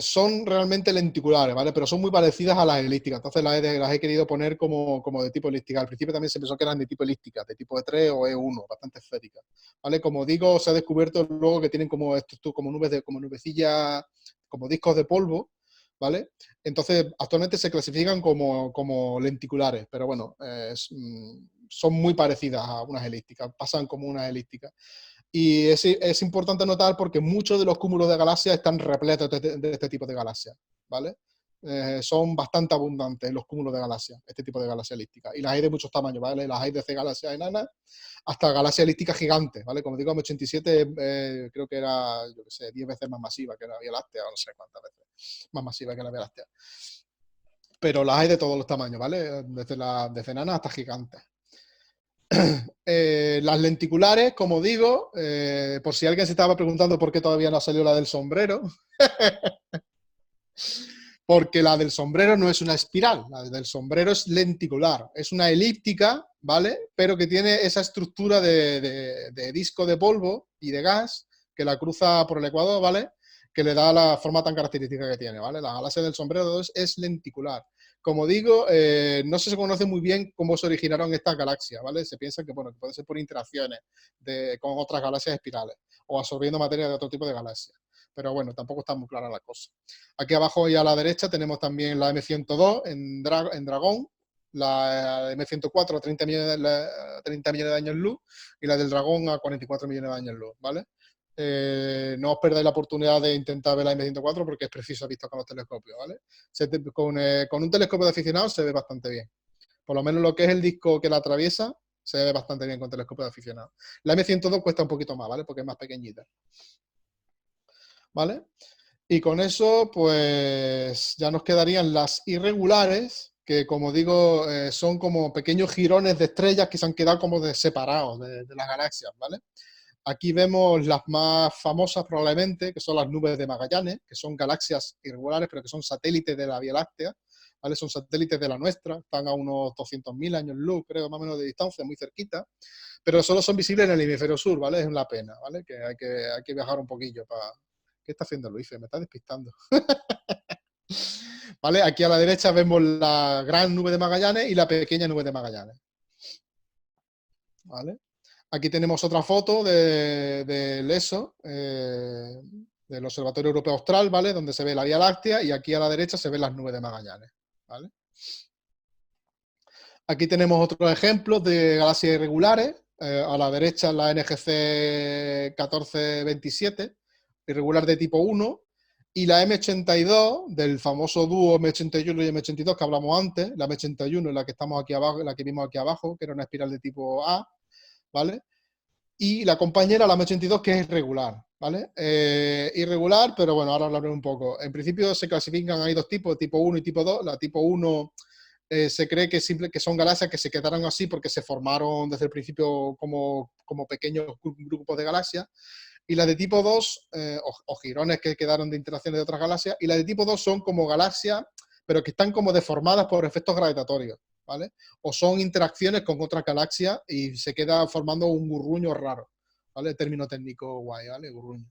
son realmente lenticulares, ¿vale? Pero son muy parecidas a las elípticas, entonces las he querido poner como de tipo elíptica. Al principio también se pensó que eran de tipo elíptica, de tipo E3 o E1, bastante esféricas, ¿vale? Como digo, se ha descubierto luego que tienen como nubecillas, como discos de polvo, ¿vale? Entonces, actualmente se clasifican como lenticulares, pero bueno, son muy parecidas a unas elípticas, pasan como unas elípticas. Y es importante notar porque muchos de los cúmulos de galaxias están repletos de este tipo de galaxias, ¿vale? Son bastante abundantes los cúmulos de galaxias, este tipo de galaxias elípticas. Y las hay de muchos tamaños, ¿vale? Las hay desde galaxias enanas hasta galaxias elípticas gigantes, ¿vale? Como digo, M87 creo que era, yo qué sé, 10 veces más masiva que la Vía Láctea, o no sé cuántas veces más masiva que la Vía Láctea. Pero las hay de todos los tamaños, ¿vale? Desde enanas hasta gigantes. Las lenticulares, como digo, por si alguien se estaba preguntando por qué todavía no ha salido la del sombrero, porque la del sombrero no es una espiral, la del sombrero es lenticular, es una elíptica, ¿vale? Pero que tiene esa estructura de disco de polvo y de gas que la cruza por el ecuador, ¿vale? Que le da la forma tan característica que tiene, ¿vale? La galaxia del sombrero es lenticular. Como digo, no se conoce muy bien cómo se originaron estas galaxias, ¿vale? Se piensa que, bueno, que puede ser por interacciones con otras galaxias espirales o absorbiendo materia de otro tipo de galaxias. Pero bueno, tampoco está muy clara la cosa. Aquí abajo y a la derecha tenemos también la M102 en Dragón, la M104 a 30 millones de años luz y la del Dragón a 44 millones de años luz, ¿vale? No os perdáis la oportunidad de intentar ver la M104 porque es preciso visto con los telescopios, ¿vale? Con un telescopio de aficionado se ve bastante bien. Por lo menos lo que es el disco que la atraviesa se ve bastante bien con telescopio de aficionado. La M102 cuesta un poquito más, ¿vale? Porque es más pequeñita. ¿Vale? Y con eso, pues ya nos quedarían las irregulares, que como digo, son como pequeños jirones de estrellas que se han quedado como separados de las galaxias, ¿vale? Aquí vemos las más famosas probablemente, que son las nubes de Magallanes, que son galaxias irregulares, pero que son satélites de la Vía Láctea, ¿vale? Son satélites de la nuestra, están a unos 200.000 años luz, creo, más o menos de distancia, muy cerquita, pero solo son visibles en el hemisferio sur, ¿vale? Es una pena, ¿vale? Que hay que viajar un poquillo para... ¿Qué está haciendo Luis? Me está despistando. ¿Vale? Aquí a la derecha vemos la gran nube de Magallanes y la pequeña nube de Magallanes. ¿Vale? Aquí tenemos otra foto del ESO, del Observatorio Europeo Austral, ¿vale? Donde se ve la Vía Láctea y aquí a la derecha se ven las nubes de Magallanes, ¿vale? Aquí tenemos otros ejemplos de galaxias irregulares. A la derecha la NGC 1427, irregular de tipo 1, y la M82 del famoso dúo M81 y M82 que hablamos antes, la M81 es la que estamos aquí abajo, la que vimos aquí abajo, que era una espiral de tipo A, ¿vale? Y la compañera, la M82, que es irregular, ¿vale? Irregular, pero bueno, ahora hablaré un poco. En principio se clasifican, hay dos tipos, tipo 1 y tipo 2. La tipo 1 se cree que son galaxias que se quedaron así porque se formaron desde el principio como pequeños grupos de galaxias. y las de tipo 2, o girones que quedaron de interacciones de otras galaxias, y las de tipo 2 son como galaxias, pero que están como deformadas por efectos gravitatorios, ¿vale? O son interacciones con otras galaxias y se queda formando un gurruño raro, ¿vale? Término técnico guay, ¿vale? Gurruño.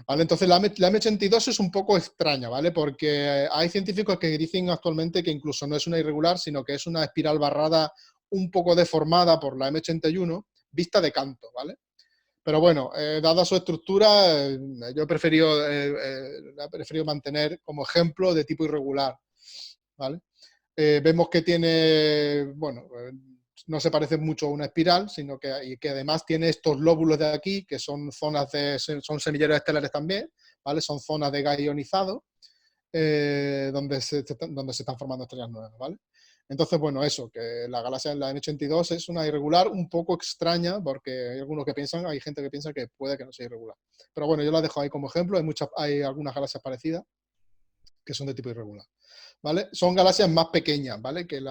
¿Vale? Entonces la M82 es un poco extraña, ¿vale? Porque hay científicos que dicen actualmente que incluso no es una irregular, sino que es una espiral barrada un poco deformada por la M81, vista de canto, ¿vale? Pero bueno, dada su estructura, yo la he preferido mantener como ejemplo de tipo irregular, ¿vale? Vemos que tiene, bueno, no se parece mucho a una espiral, sino que además tiene estos lóbulos de aquí, que son zonas son semilleros estelares también, ¿vale? Son zonas de gas ionizado, donde se están formando estrellas nuevas, ¿vale? Entonces, bueno, eso, que la galaxia en la M82 es una irregular un poco extraña, porque hay gente que piensa que puede que no sea irregular. Pero bueno, yo la dejo ahí como ejemplo, hay algunas galaxias parecidas que son de tipo irregular, ¿vale? Son galaxias más pequeñas, ¿vale? Que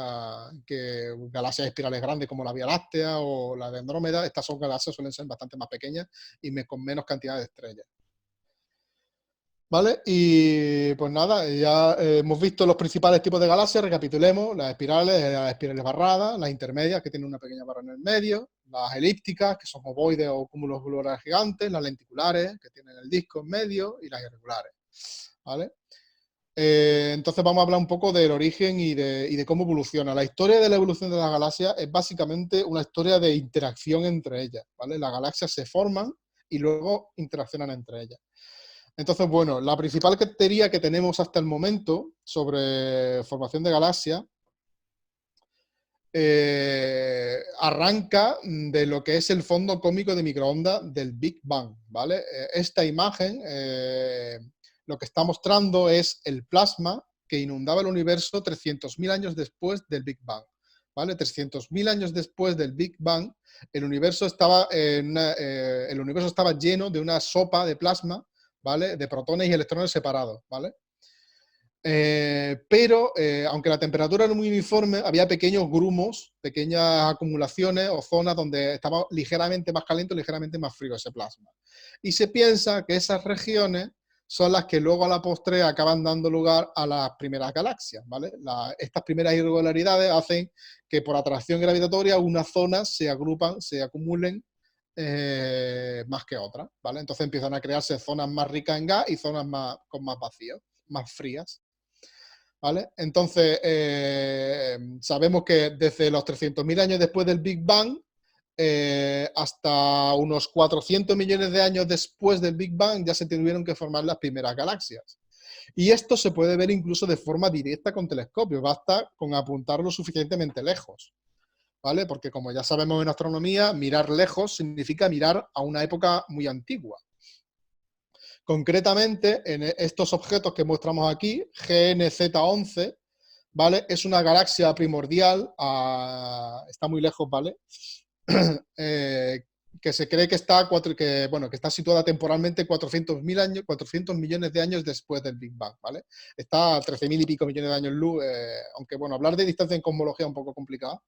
galaxias espirales grandes como la Vía Láctea o la de Andrómeda. Estas galaxias suelen ser bastante más pequeñas y con menos cantidad de estrellas. ¿Vale? Y pues nada, ya hemos visto los principales tipos de galaxias, recapitulemos: las espirales barradas, las intermedias, que tienen una pequeña barra en el medio, las elípticas, que son ovoides o cúmulos globulares gigantes, las lenticulares, que tienen el disco en medio, y las irregulares, ¿vale? Entonces vamos a hablar un poco del origen y de cómo evoluciona. La historia de la evolución de las galaxias es básicamente una historia de interacción entre ellas, ¿vale? Las galaxias se forman y luego interaccionan entre ellas. Entonces, bueno, la principal teoría que tenemos hasta el momento sobre formación de galaxias arranca de lo que es el fondo cósmico de microondas del Big Bang, ¿vale? Esta imagen lo que está mostrando es el plasma que inundaba el universo 300.000 años después del Big Bang, ¿vale? 300.000 años después del Big Bang, el universo estaba lleno de una sopa de plasma, ¿vale? De protones y electrones separados, ¿vale? Pero aunque la temperatura era muy uniforme, había pequeños grumos, pequeñas acumulaciones o zonas donde estaba ligeramente más caliente o ligeramente más frío ese plasma. Y se piensa que esas regiones son las que luego a la postre acaban dando lugar a las primeras galaxias, ¿vale? Estas primeras irregularidades hacen que por atracción gravitatoria unas zonas se acumulen más que otras, ¿vale? Entonces empiezan a crearse zonas más ricas en gas y zonas con más vacío, más frías, ¿vale? Entonces, sabemos que desde los 300.000 años después del Big Bang hasta unos 400 millones de años después del Big Bang ya se tuvieron que formar las primeras galaxias. Y esto se puede ver incluso de forma directa con telescopios, basta con apuntarlo suficientemente lejos, ¿vale? Porque como ya sabemos en astronomía, mirar lejos significa mirar a una época muy antigua. Concretamente, en estos objetos que mostramos aquí, GNZ11, ¿vale? Es una galaxia primordial, está muy lejos, ¿vale? Que se cree que está situada temporalmente 400 millones de años después del Big Bang, ¿vale? Está a 13.000 y pico millones de años luz, aunque bueno, hablar de distancia en cosmología es un poco complicado,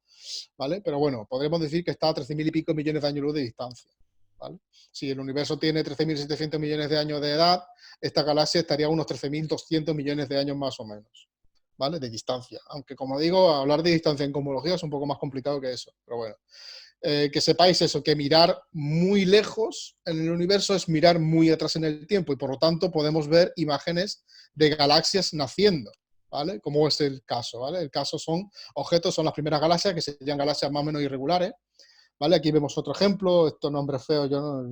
¿vale? Pero bueno, podremos decir que está a 13.000 y pico millones de años luz de distancia, ¿vale? Si el universo tiene 13.700 millones de años de edad, esta galaxia estaría a unos 13.200 millones de años más o menos, ¿vale? De distancia. Aunque, como digo, hablar de distancia en cosmología es un poco más complicado que eso, pero bueno. Que sepáis eso, que mirar muy lejos en el universo es mirar muy atrás en el tiempo y por lo tanto podemos ver imágenes de galaxias naciendo, ¿vale? Como es el caso, ¿vale? El caso son las primeras galaxias, que serían galaxias más o menos irregulares, ¿vale? Aquí vemos otro ejemplo, estos nombres feos yo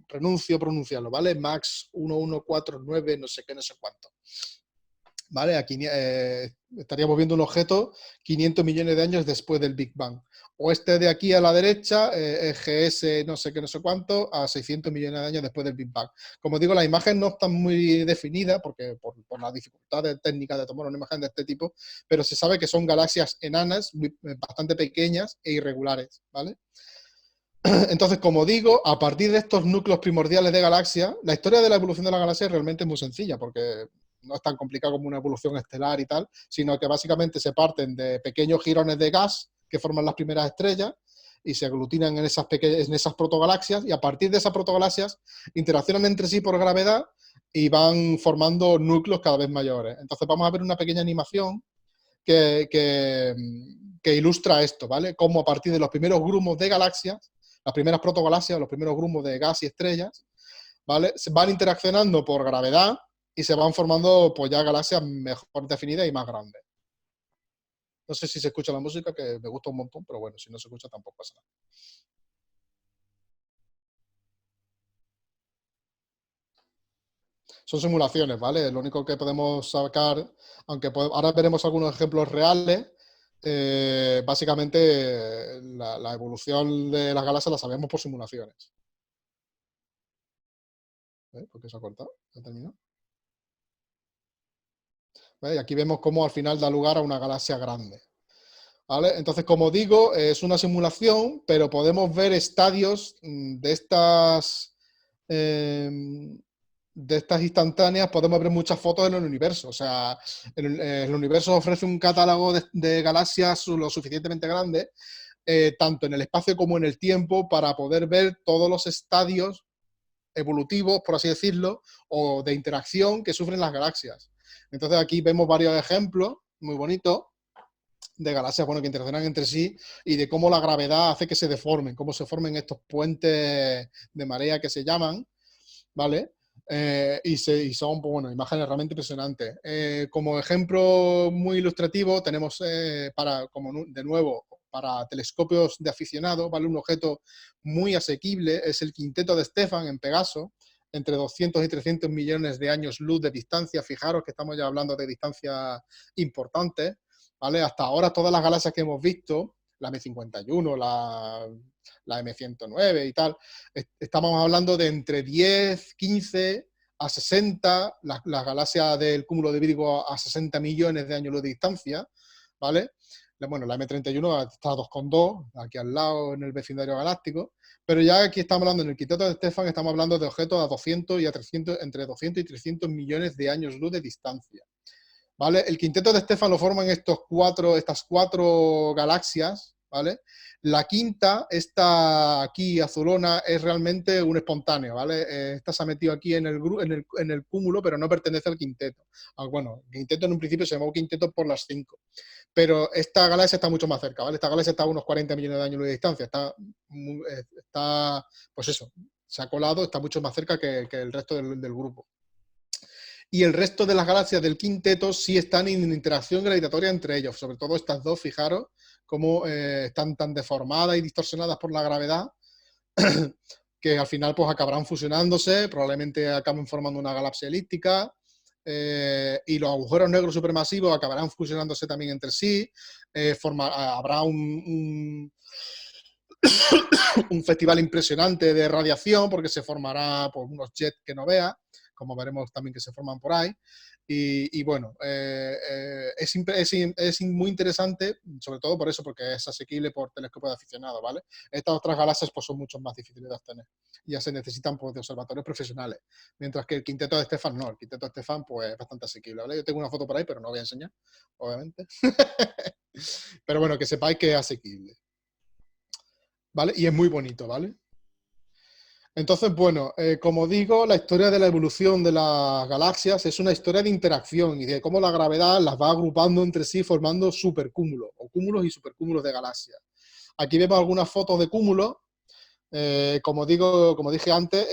renuncio a pronunciarlo, ¿vale? Max 1149, no sé qué, no sé cuánto. ¿Vale? Aquí estaríamos viendo un objeto 500 millones de años después del Big Bang. O este de aquí a la derecha, GS no sé qué, no sé cuánto, a 600 millones de años después del Big Bang. Como digo, la imagen no está muy definida porque por las dificultades técnicas de tomar una imagen de este tipo, pero se sabe que son galaxias enanas, bastante pequeñas e irregulares, ¿vale? Entonces, como digo, a partir de estos núcleos primordiales de galaxias, la historia de la evolución de la galaxia realmente es muy sencilla, porque no es tan complicado como una evolución estelar y tal, sino que básicamente se parten de pequeños jirones de gas que forman las primeras estrellas, y se aglutinan en esas protogalaxias, y a partir de esas protogalaxias interaccionan entre sí por gravedad y van formando núcleos cada vez mayores. Entonces vamos a ver una pequeña animación que ilustra esto, ¿vale? Cómo a partir de los primeros grumos de galaxias, las primeras protogalaxias, los primeros grumos de gas y estrellas, ¿vale? Se van interaccionando por gravedad y se van formando pues ya galaxias mejor definidas y más grandes. No sé si se escucha la música, que me gusta un montón, pero bueno, si no se escucha tampoco pasa nada. Son simulaciones, ¿vale? Lo único que podemos sacar, aunque ahora veremos algunos ejemplos reales, básicamente la evolución de las galaxias la sabemos por simulaciones. ¿Por qué se ha cortado? ¿Ya terminó? ¿Ves? Y aquí vemos cómo al final da lugar a una galaxia grande. ¿Vale? Entonces, como digo, es una simulación, pero podemos ver estadios de estas instantáneas, podemos ver muchas fotos en el universo. O sea, el universo ofrece un catálogo de galaxias lo suficientemente grande, tanto en el espacio como en el tiempo, para poder ver todos los estadios evolutivos, por así decirlo, o de interacción que sufren las galaxias. Entonces aquí vemos varios ejemplos muy bonitos de galaxias, bueno, que interaccionan entre sí, y de cómo la gravedad hace que se deformen, cómo se formen estos puentes de marea que se llaman, ¿vale? Y son, pues, bueno, imágenes realmente impresionantes. Como ejemplo muy ilustrativo tenemos, de nuevo, para telescopios de aficionados, ¿vale? Un objeto muy asequible es el quinteto de Stefan en Pegaso, entre 200 y 300 millones de años luz de distancia. Fijaros que estamos ya hablando de distancias importantes, ¿vale? Hasta ahora todas las galaxias que hemos visto, la M51, la M109 y tal, estamos hablando de entre 10, 15 a 60, las galaxias del cúmulo de Virgo a 60 millones de años luz de distancia, ¿vale? Bueno, la M31 está a 2,2, aquí al lado en el vecindario galáctico, pero ya aquí estamos hablando, en el quinteto de Stefan, estamos hablando de objetos a 200 y a 300, entre 200 y 300 millones de años luz de distancia, ¿vale? El quinteto de Stefan lo forman estas cuatro galaxias, ¿vale? La quinta, esta aquí azulona, es realmente un espontáneo, ¿vale? Esta se ha metido aquí en el cúmulo, pero no pertenece al quinteto. Bueno, el quinteto en un principio se llamó quinteto por las 5, pero esta galaxia está mucho más cerca, ¿vale? Esta galaxia está a unos 40 millones de años de distancia, está pues eso, se ha colado, está mucho más cerca que el resto del grupo. Y el resto de las galaxias del quinteto sí están en interacción gravitatoria entre ellos, sobre todo estas dos, fijaros cómo están tan deformadas y distorsionadas por la gravedad que al final pues acabarán fusionándose, probablemente acaben formando una galaxia elíptica, y los agujeros negros supermasivos acabarán fusionándose también entre sí, habrá un festival impresionante de radiación porque se formará pues, unos jets que no vea, como veremos también que se forman por ahí. Y bueno, es muy interesante, sobre todo por eso, porque es asequible por telescopio de aficionados, ¿vale? Estas otras galaxias pues, son mucho más difíciles de obtener. Ya se necesitan pues, de observatorios profesionales. Mientras que el quinteto de Stefan no, el quinteto de Stefan pues, es bastante asequible, ¿vale? Yo tengo una foto por ahí, pero no voy a enseñar, obviamente. Pero bueno, que sepáis que es asequible, ¿vale? Y es muy bonito, ¿vale? Entonces, bueno, como digo, la historia de la evolución de las galaxias es una historia de interacción y de cómo la gravedad las va agrupando entre sí formando supercúmulos, o cúmulos y supercúmulos de galaxias. Aquí vemos algunas fotos de cúmulos. Como dije antes,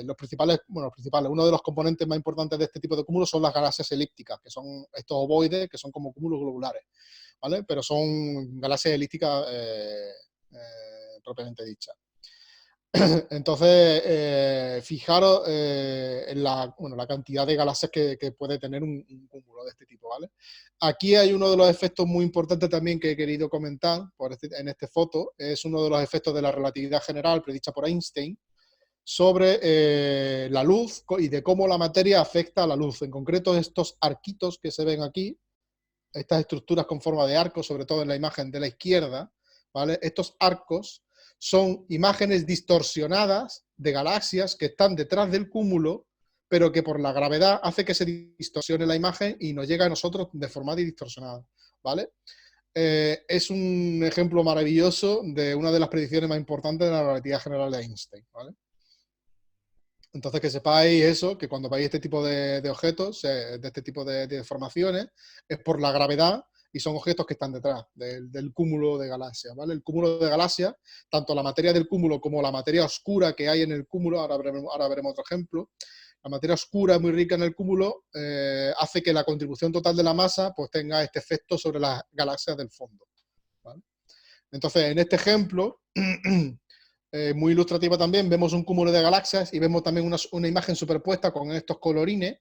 uno de los componentes más importantes de este tipo de cúmulos son las galaxias elípticas, que son estos ovoides, que son como cúmulos globulares, ¿vale? Pero son galaxias elípticas propiamente dichas. Entonces, fijaros en la cantidad de galaxias que puede tener un cúmulo de este tipo, ¿vale? Aquí hay uno de los efectos muy importantes también que he querido comentar en esta foto, es uno de los efectos de la relatividad general predicha por Einstein sobre la luz y de cómo la materia afecta a la luz. En concreto, estos arquitos que se ven aquí, estas estructuras con forma de arco, sobre todo en la imagen de la izquierda, ¿vale? Estos arcos son imágenes distorsionadas de galaxias que están detrás del cúmulo, pero que por la gravedad hace que se distorsione la imagen y nos llega a nosotros deformada y distorsionada, ¿vale? es un ejemplo maravilloso de una de las predicciones más importantes de la relatividad general de Einstein, ¿vale? Entonces, que sepáis eso, que cuando veis este tipo de objetos, de este tipo de formaciones, es por la gravedad y son objetos que están detrás del cúmulo de galaxias, ¿vale? El cúmulo de galaxias, tanto la materia del cúmulo como la materia oscura que hay en el cúmulo, ahora veremos otro ejemplo, la materia oscura muy rica en el cúmulo hace que la contribución total de la masa pues tenga este efecto sobre las galaxias del fondo, ¿vale? Entonces, en este ejemplo... muy ilustrativa también, vemos un cúmulo de galaxias y vemos también una imagen superpuesta con estos colorines,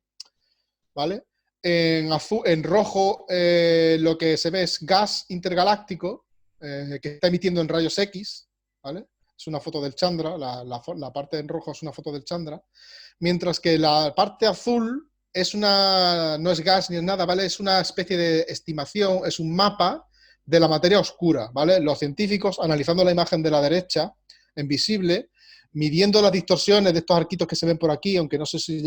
¿vale? En rojo lo que se ve es gas intergaláctico que está emitiendo en rayos X, ¿vale? Es una foto del Chandra, la parte en rojo es una foto del Chandra, mientras que la parte azul no es gas ni es nada, ¿vale? Es una especie de estimación, es un mapa de la materia oscura, ¿vale? Los científicos, analizando la imagen de la derecha, en visible, midiendo las distorsiones de estos arquitos que se ven por aquí, aunque no sé si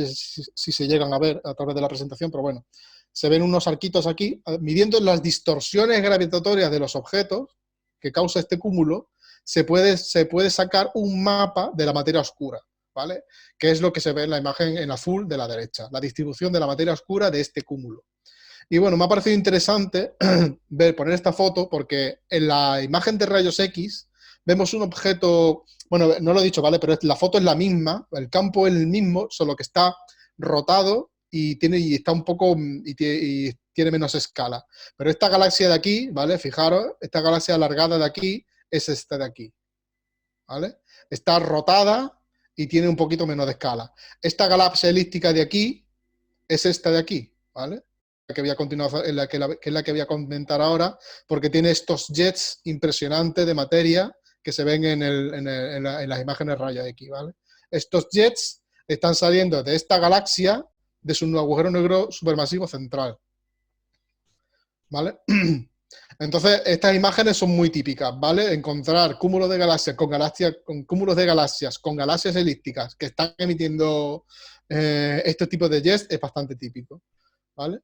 se llegan a ver a través de la presentación, pero bueno, se ven unos arquitos aquí, midiendo las distorsiones gravitatorias de los objetos que causa este cúmulo, se puede sacar un mapa de la materia oscura, ¿vale? Que es lo que se ve en la imagen en azul de la derecha, la distribución de la materia oscura de este cúmulo. Y bueno, me ha parecido interesante poner esta foto porque en la imagen de rayos X vemos un objeto, bueno, no lo he dicho, ¿vale? Pero la foto es la misma, el campo es el mismo, solo que está rotado y está un poco, y tiene menos escala. Pero esta galaxia de aquí, ¿vale? Fijaros, esta galaxia alargada de aquí es esta de aquí, ¿vale? Está rotada y tiene un poquito menos de escala. Esta galaxia elíptica de aquí es esta de aquí, ¿vale? Que voy a continuar, que es la que voy a comentar ahora, porque tiene estos jets impresionantes de materia que se ven en las imágenes rayos X, ¿vale? Estos jets están saliendo de esta galaxia, de su agujero negro supermasivo central, ¿vale? Entonces, estas imágenes son muy típicas, ¿vale? Encontrar cúmulos de galaxias con cúmulos de galaxias con galaxias elípticas que están emitiendo este tipo de jets es bastante típico, ¿vale?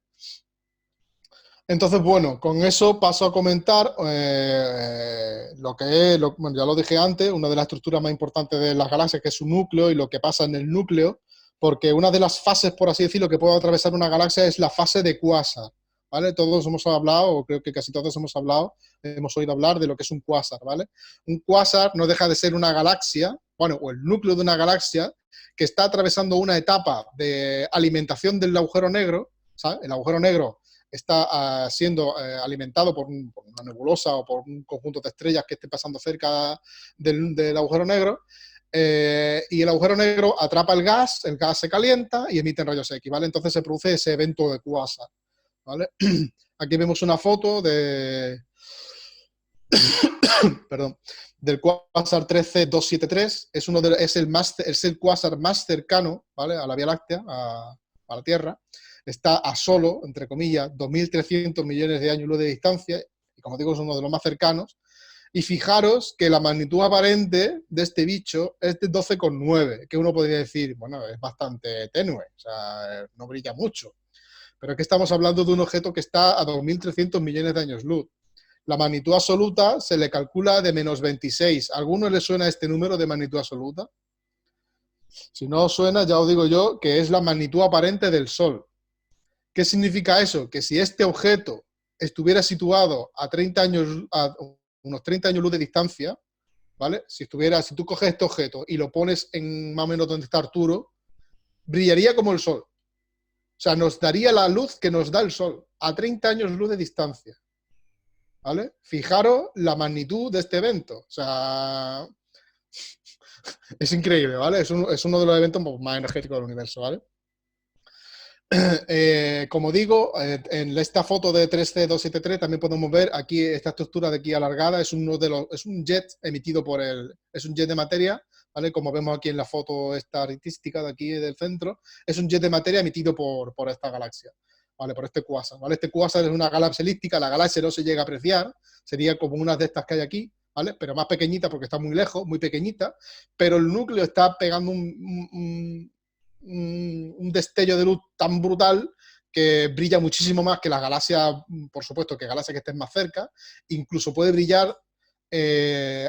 Entonces, bueno, con eso paso a comentar lo que es, bueno, ya lo dije antes, una de las estructuras más importantes de las galaxias, que es su núcleo y lo que pasa en el núcleo, porque una de las fases, por así decirlo, que puede atravesar una galaxia es la fase de cuásar, ¿vale? Todos hemos hablado, o creo que casi todos hemos oído hablar de lo que es un cuásar, ¿vale? Un cuásar no deja de ser una galaxia, bueno, o el núcleo de una galaxia que está atravesando una etapa de alimentación del agujero negro, ¿sabes? El agujero negro está siendo alimentado por una nebulosa o por un conjunto de estrellas que esté pasando cerca del agujero negro, y el agujero negro atrapa el gas se calienta y emite rayos X, ¿vale? Entonces se produce ese evento de cuásar, ¿vale? Aquí vemos una foto perdón, del cuásar 13273, es el cuásar más cercano, ¿vale? A la Vía Láctea, a la Tierra. Está a solo, entre comillas, 2.300 millones de años luz de distancia, y como digo, es uno de los más cercanos. Y fijaros que la magnitud aparente de este bicho es de 12,9, que uno podría decir, bueno, es bastante tenue, o sea, no brilla mucho. Pero aquí estamos hablando de un objeto que está a 2.300 millones de años luz. La magnitud absoluta se le calcula de menos 26. ¿A alguno le suena este número de magnitud absoluta? Si no os suena, ya os digo yo que es la magnitud aparente del Sol. ¿Qué significa eso? Que si este objeto estuviera situado a unos 30 años luz de distancia, ¿vale? Si tú coges este objeto y lo pones en más o menos donde está Arturo, brillaría como el Sol. O sea, nos daría la luz que nos da el Sol, a 30 años luz de distancia, ¿vale? Fijaros la magnitud de este evento. O sea, es increíble, ¿vale? Es uno de los eventos más energéticos del universo, ¿vale? Como digo, en esta foto de 3C273 también podemos ver aquí esta estructura de aquí alargada, es un jet emitido es un jet de materia, ¿vale? Como vemos aquí en la foto esta artística de aquí del centro, es un jet de materia emitido por esta galaxia, ¿vale? Por este cuásar, ¿vale? Este cuásar es una galaxia elíptica, la galaxia no se llega a apreciar, sería como una de estas que hay aquí, ¿vale? Pero más pequeñita porque está muy lejos, muy pequeñita, pero el núcleo está pegando un destello de luz tan brutal que brilla muchísimo más que las galaxias, por supuesto, que galaxias que estén más cerca, incluso puede brillar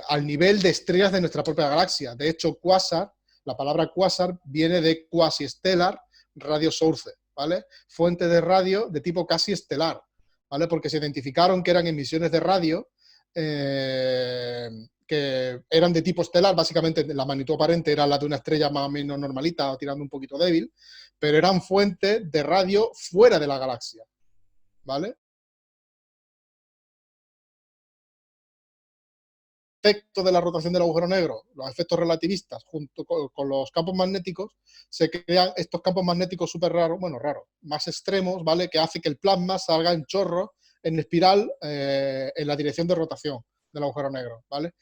al nivel de estrellas de nuestra propia galaxia. De hecho, quasar, la palabra quasar viene de quasi-stellar radio source, ¿vale? Fuente de radio de tipo casi estelar, ¿vale? Porque se identificaron que eran emisiones de radio que eran de tipo estelar, básicamente la magnitud aparente era la de una estrella más o menos normalita, tirando un poquito débil, pero eran fuentes de radio fuera de la galaxia, ¿vale? Efecto de la rotación del agujero negro, los efectos relativistas, junto con los campos magnéticos, se crean estos campos magnéticos súper raros, bueno, raros, más extremos, ¿vale? Que hace que el plasma salga en chorro, en espiral, en la dirección de rotación del agujero negro, ¿vale?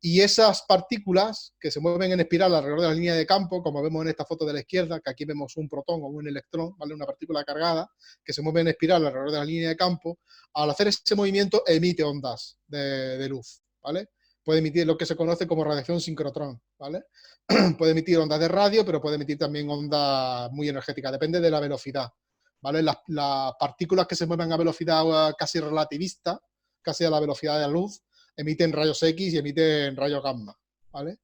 Y esas partículas que se mueven en espiral alrededor de la línea de campo, como vemos en esta foto de la izquierda, que aquí vemos un protón o un electrón, ¿vale? Una partícula cargada que se mueve en espiral alrededor de la línea de campo, al hacer ese movimiento emite ondas de luz, ¿vale? Puede emitir lo que se conoce como radiación sincrotrón, ¿vale? Puede emitir ondas de radio, pero puede emitir también ondas muy energéticas, depende de la velocidad, ¿vale? Las partículas que se mueven a velocidad casi relativista, casi a la velocidad de la luz, emiten rayos X y emiten rayos gamma, ¿vale?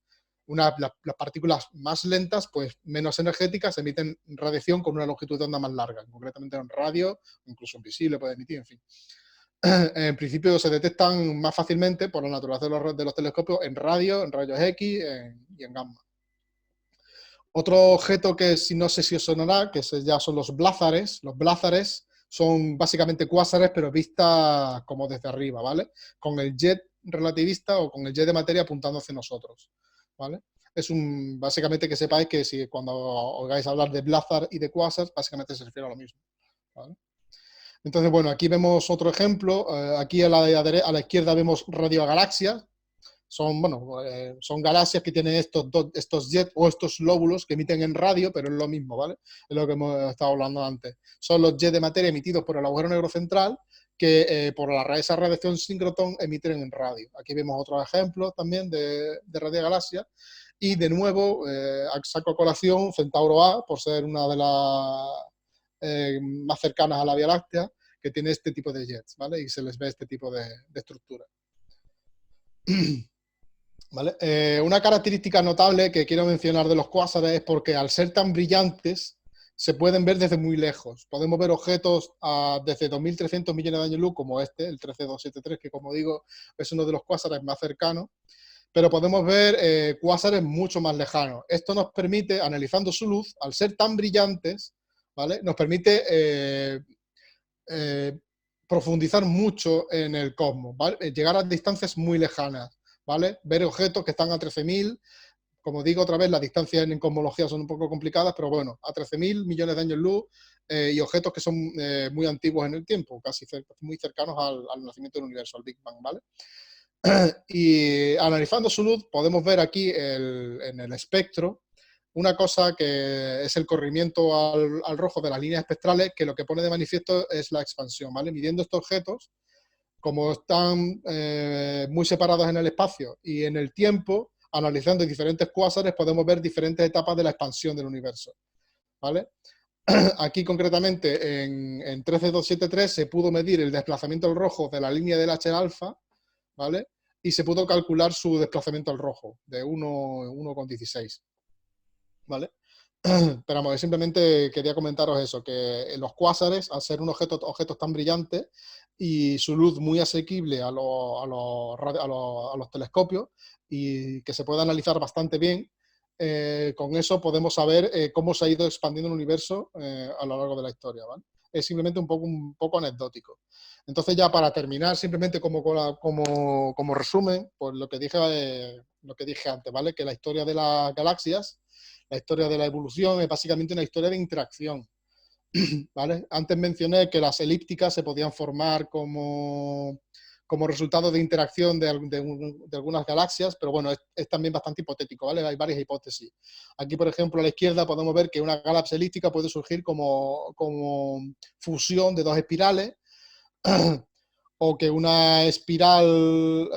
Las partículas más lentas, pues menos energéticas, emiten radiación con una longitud de onda más larga, concretamente en radio, incluso invisible puede emitir, en fin. En principio se detectan más fácilmente por la naturaleza de los telescopios en radio, en rayos X y en gamma. Otro objeto que no sé si os sonará, que ya son los blázares. Los blázares son básicamente cuásares, pero vistas como desde arriba, ¿vale? Con el jet relativista o con el jet de materia apuntando hacia nosotros, ¿vale? Básicamente que sepáis que si cuando oigáis hablar de blázar y de cuásar, básicamente se refiere a lo mismo, ¿vale? Entonces, bueno, aquí vemos otro ejemplo. Aquí a la izquierda vemos radiogalaxias. Son galaxias que tienen estos jets o estos lóbulos que emiten en radio, pero es lo mismo, ¿vale? Es lo que hemos estado hablando antes. Son los jets de materia emitidos por el agujero negro central que por esa radiación síncrotrón emiten en radio. Aquí vemos otros ejemplos también de radiogalaxias. Y de nuevo, saco a colación Centauro A, por ser una de las más cercanas a la Vía Láctea, que tiene este tipo de jets, ¿vale? Y se les ve este tipo de estructura. ¿Vale? Una característica notable que quiero mencionar de los cuásares es porque al ser tan brillantes se pueden ver desde muy lejos. Podemos ver objetos desde 2.300 millones de años luz, como este, el 13273, que como digo es uno de los cuásares más cercanos, pero podemos ver cuásares mucho más lejanos. Esto nos permite, analizando su luz, al ser tan brillantes, ¿vale? Nos permite profundizar mucho en el cosmos, ¿vale? Llegar a distancias muy lejanas, ¿vale? Ver objetos que están a 13.000, como digo otra vez, las distancias en cosmología son un poco complicadas, pero bueno, a 13.000 millones de años luz y objetos que son muy antiguos en el tiempo, casi muy cercanos al nacimiento del universo, al Big Bang, ¿vale? Y analizando su luz podemos ver aquí en el espectro una cosa que es el corrimiento al rojo de las líneas espectrales, que lo que pone de manifiesto es la expansión, ¿vale? Midiendo estos objetos, como están muy separados en el espacio y en el tiempo, analizando diferentes cuásares, podemos ver diferentes etapas de la expansión del universo, ¿vale? Aquí concretamente en 13273 se pudo medir el desplazamiento al rojo de la línea del H alfa, ¿vale? Y se pudo calcular su desplazamiento al rojo de 1,16, ¿vale? Pero vamos, simplemente quería comentaros eso, que los cuásares, al ser objetos tan brillantes y su luz muy asequible a los telescopios y que se puede analizar bastante bien, con eso podemos saber cómo se ha ido expandiendo el universo a lo largo de la historia, ¿vale? Es simplemente un poco anecdótico. Entonces ya para terminar, simplemente como resumen, pues lo que dije antes, ¿vale? Que la historia de las galaxias, la historia de la evolución es básicamente una historia de interacción, ¿vale? Antes mencioné que las elípticas se podían formar como resultado de interacción de algunas galaxias, pero bueno, es también bastante hipotético, ¿vale? Hay varias hipótesis. Aquí, por ejemplo, a la izquierda podemos ver que una galaxia elíptica puede surgir como fusión de dos espirales, o que una espiral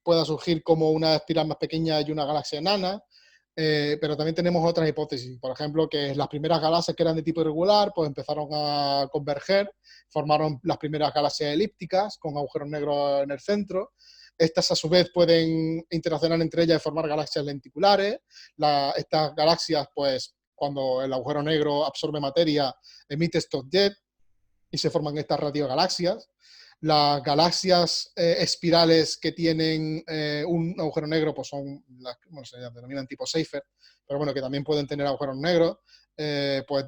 pueda surgir como una espiral más pequeña y una galaxia enana, pero también tenemos otras hipótesis. Por ejemplo, que las primeras galaxias que eran de tipo irregular, pues empezaron a converger, formaron las primeras galaxias elípticas con agujeros negros en el centro. Estas a su vez pueden interaccionar entre ellas y formar galaxias lenticulares. Estas galaxias, pues, cuando el agujero negro absorbe materia, emite estos jets y se forman estas relativas galaxias. Las galaxias espirales que tienen un agujero negro, pues son las que se denominan tipo Seyfert, pero bueno, que también pueden tener agujeros negros, pues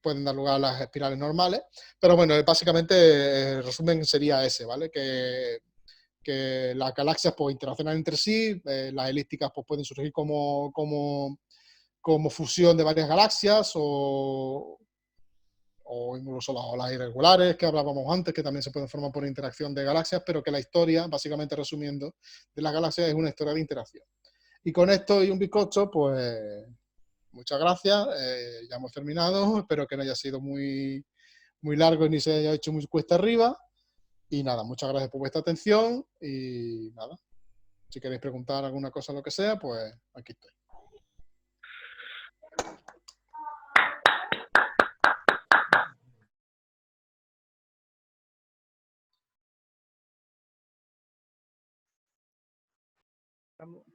pueden dar lugar a las espirales normales. Pero bueno, básicamente el resumen sería ese, ¿vale? Que las galaxias pues interaccionan entre sí, las elípticas pues pueden surgir como fusión de varias galaxias o incluso las olas irregulares que hablábamos antes, que también se pueden formar por interacción de galaxias, pero que la historia, básicamente resumiendo, de las galaxias es una historia de interacción. Y con esto y un bizcocho, pues muchas gracias, ya hemos terminado, espero que no haya sido muy, muy largo ni se haya hecho muy cuesta arriba. Y nada, muchas gracias por vuestra atención y nada, si queréis preguntar alguna cosa o lo que sea, pues aquí estoy.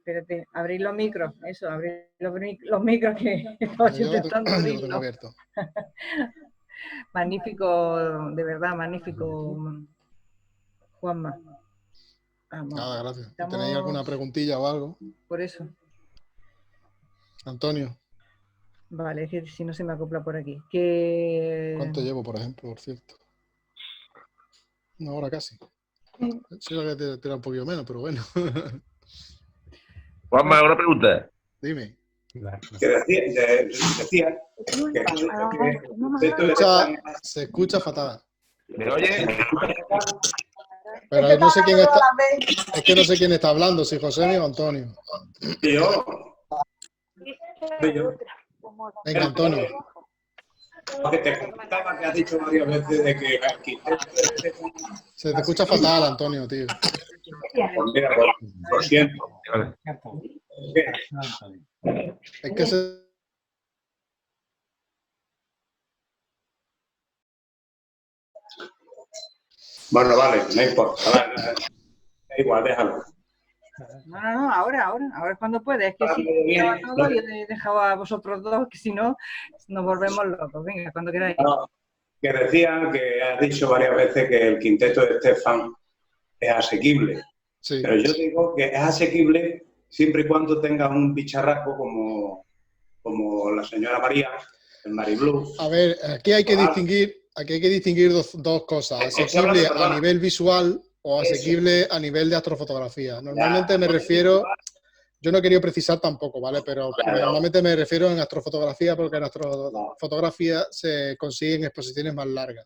Espérate, abrir los micros, eso, abrir los micros que estamos intentando abrirlo. Yo lo tengo abierto. Magnífico, de verdad, magnífico, Juanma. Vamos. Nada, gracias. ¿Tenéis alguna preguntilla o algo? Por eso. Antonio. Vale, es que si no se me acopla por aquí. ¿Cuánto llevo, por ejemplo, por cierto? Una hora casi. Sí, lo que te da un poquito menos, pero bueno. Juanma, una pregunta. Dime. Que decía se escucha fatal. ¿Me oye? Pero no sé quién está. Es que no sé quién está hablando, si José o Antonio. Yo. Venga, Antonio. Porque te comentaba que has dicho varias veces de que aquí. Se te escucha fatal, Antonio, tío. Mira, lo siento. Es que se... Bueno, vale, no importa. Da igual, déjalo. No, ahora es cuando puede. Es que si yo he dejado a vosotros dos, que si no, nos volvemos locos. Venga, cuando queráis. No, que decían que has dicho varias veces que el quinteto de Estefan es asequible. Sí. Pero yo digo que es asequible siempre y cuando tenga un bicharraco como la señora María, el Mariblue. A ver, aquí hay que distinguir dos cosas. Asequible a nivel visual o asequible a nivel de astrofotografía. Normalmente me refiero, yo no he querido precisar tampoco, ¿vale? Pero normalmente me refiero en astrofotografía porque en astrofotografía se consiguen exposiciones más largas.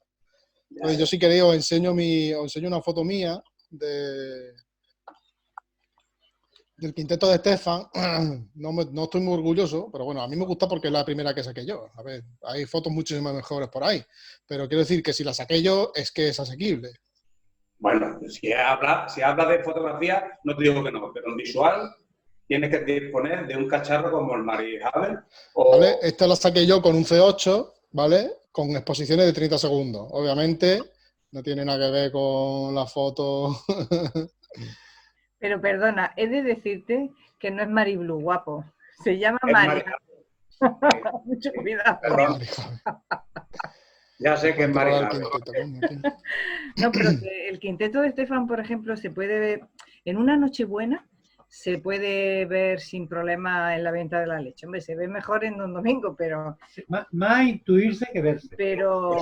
Entonces, yo si queréis os enseño una foto mía del quinteto de Estefan. No estoy muy orgulloso, pero bueno, a mí me gusta porque es la primera que saqué yo. A ver, hay fotos muchísimas mejores por ahí, pero quiero decir que si la saqué yo es que es asequible. Bueno, si habla de fotografía, no te digo que no, pero en visual tienes que disponer de un cacharro como el Mary Haber. ¿Vale? Esta la saqué yo con un C8, ¿vale? Con exposiciones de 30 segundos. Obviamente no tiene nada que ver con la foto. Pero perdona, he de decirte que no es Mariblue, guapo. Se llama Mari. Mucho cuidado. Ya sé que es Mari. No, pero que el quinteto de Estefan, por ejemplo, se puede ver en una Nochebuena, se puede ver sin problema en la venta de la leche. Hombre, se ve mejor en un domingo, pero... Más intuirse que verse. Pero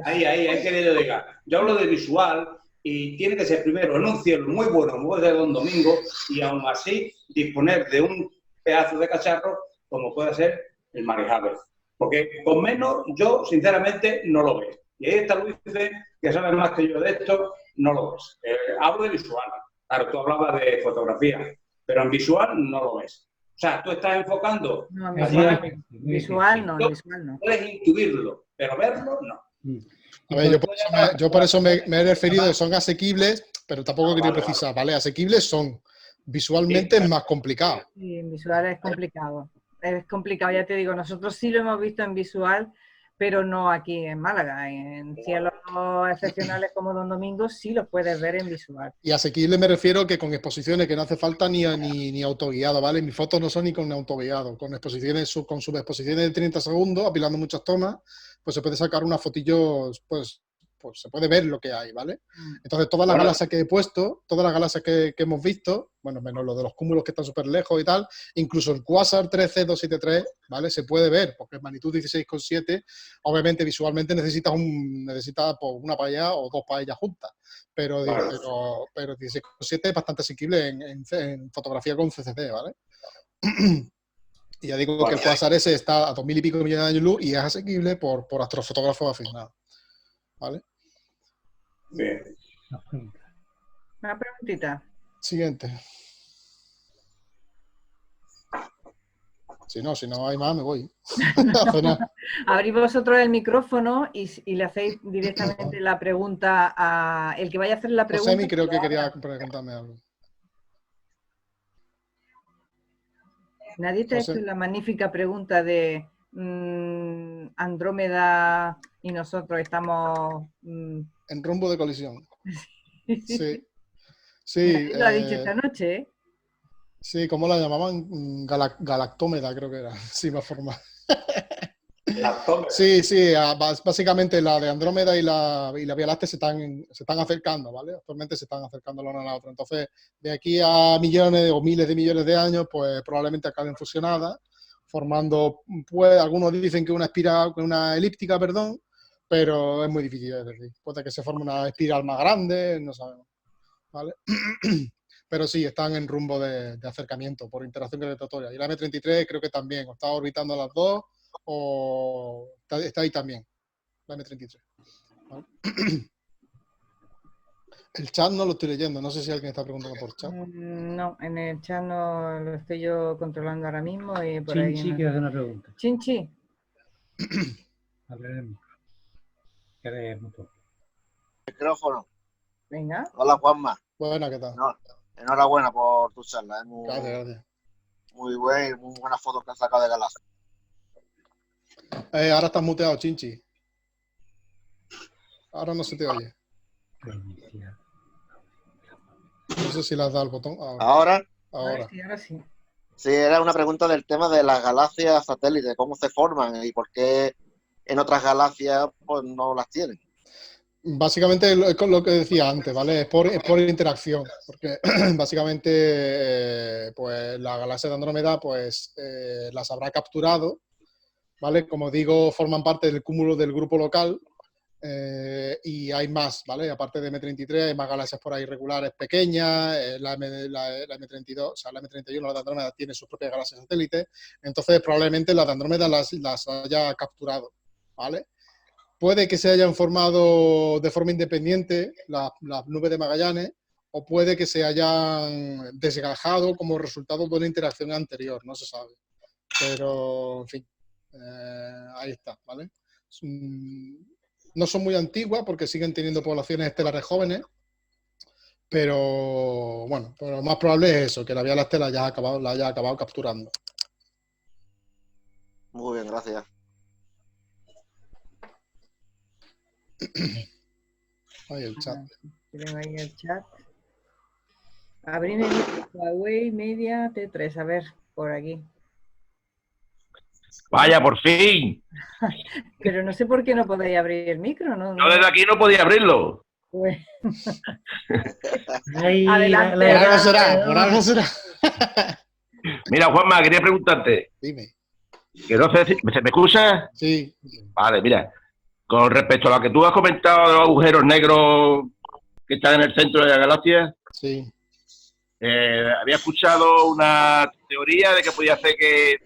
ahí que yo diga. Yo hablo de visual y tiene que ser primero en un cielo muy bueno, como puede ser un domingo, y aún así disponer de un pedazo de cacharro como puede ser el Mary Haber. Porque con menos yo, sinceramente, no lo veo. Y ahí está Luis, que sabe más que yo de esto, no lo ves. Hablo de visual. Claro, tú hablabas de fotografía, pero en visual no lo ves. O sea, tú estás enfocando... No, visual no. Puedes intuirlo, pero verlo no. A ver, yo por eso me he referido que son asequibles, pero tampoco quería precisar, ¿vale? Asequibles son, Visualmente es más complicado. Sí, en visual es complicado. Es complicado, ya te digo, nosotros sí lo hemos visto en visual, pero no aquí en Málaga. En cielos excepcionales como Don Domingo sí los puedes ver en visual. Y asequible me refiero que con exposiciones que no hace falta ni autoguiado, ¿vale? Mis fotos no son ni con autoguiado. Con exposiciones, con subexposiciones de 30 segundos, apilando muchas tomas, pues se puede sacar unas fotillos, pues se puede ver lo que hay, ¿vale? Entonces, todas las galaxias que he puesto, todas las galaxias que hemos visto, bueno, menos lo de los cúmulos que están súper lejos y tal, incluso el Quasar 13.273, ¿vale? Se puede ver, porque es magnitud 16,7, obviamente visualmente necesita pues, una paella o dos paellas juntas, pero 16,7 es bastante asequible en fotografía con CCD, ¿vale? Y ya digo que el Quasar ese está a 2000 y pico millones de años luz y es asequible por astrofotógrafos aficionados, ¿vale? Bien. Una preguntita. Siguiente. Si no hay más, me voy. A cenar. Abrís vosotros el micrófono y le hacéis directamente la pregunta a el que vaya a hacer la pregunta. Josemi creo que quería preguntarme algo. Nadie te ha hecho la magnífica pregunta de Andrómeda y nosotros estamos... En rumbo de colisión. Sí. Nadie lo ha dicho esta noche, ¿eh? Sí, ¿cómo la llamaban? Galactómeda, creo que era. Sí, más formal. Sí, básicamente la de Andrómeda y la Vía Láctea se están acercando, ¿vale? Actualmente se están acercando la una a la otra. Entonces, de aquí a millones o miles de millones de años, pues probablemente acaben fusionadas, formando, pues, algunos dicen que una elíptica, perdón, pero es muy difícil de decir. Puede que se forme una espiral más grande, no sabemos, ¿vale? Pero sí, están en rumbo de acercamiento por interacción gravitatoria. Y la M33 creo que también, o está orbitando a las dos, o está ahí también, la M33. ¿Vale? El chat no lo estoy leyendo, no sé si alguien está preguntando por chat. No, en el chat no lo estoy yo controlando ahora mismo. Y por Chinchi ahí no. quiere hacer una pregunta. Chinchi. A ver, Micrófono. Venga. Hola, Juanma. Buena, ¿qué tal? No, enhorabuena por tu charla. Gracias. Muy buenas fotos que has sacado de Galaxia. Ahora estás muteado, Chinchi. Ahora no se te oye. No sé si le has dado el botón. ¿Ahora? Ahora. Ahora sí. Sí, era una pregunta del tema de las galaxias satélites, cómo se forman y por qué en otras galaxias pues no las tienen. Básicamente es lo que decía antes, ¿vale? Es por interacción, porque básicamente pues la galaxia de Andrómeda pues las habrá capturado, ¿vale? Como digo, forman parte del cúmulo del grupo local y hay más, ¿vale? Aparte de M33 hay más galaxias por ahí regulares pequeñas, la M32, o sea, la M31, la de Andrómeda tiene sus propias galaxias satélites, entonces probablemente la de Andrómeda las haya capturado, ¿vale? Puede que se hayan formado de forma independiente las nubes de Magallanes o puede que se hayan desgajado como resultado de una interacción anterior, no se sabe. Pero, en fin, ahí está, ¿vale? No son muy antiguas porque siguen teniendo poblaciones estelares jóvenes, pero, bueno, pero lo más probable es eso, que la Vía Láctea la haya acabado capturando. Muy bien, gracias. Ahí el chat. Tengo ahí el chat. Abrime Huawei Media T3. A ver, por aquí. Vaya, por fin. Pero no sé por qué no podéis abrir el micro, ¿no? Yo desde aquí no podía abrirlo. Pues, Adelante. Por algo será. Mira, Juanma, quería preguntarte. Dime. Que no sé si... ¿Se me escucha? Sí. Vale, mira. Con respecto a lo que tú has comentado de los agujeros negros que están en el centro de la galaxia, Sí. había escuchado una teoría de que podía ser que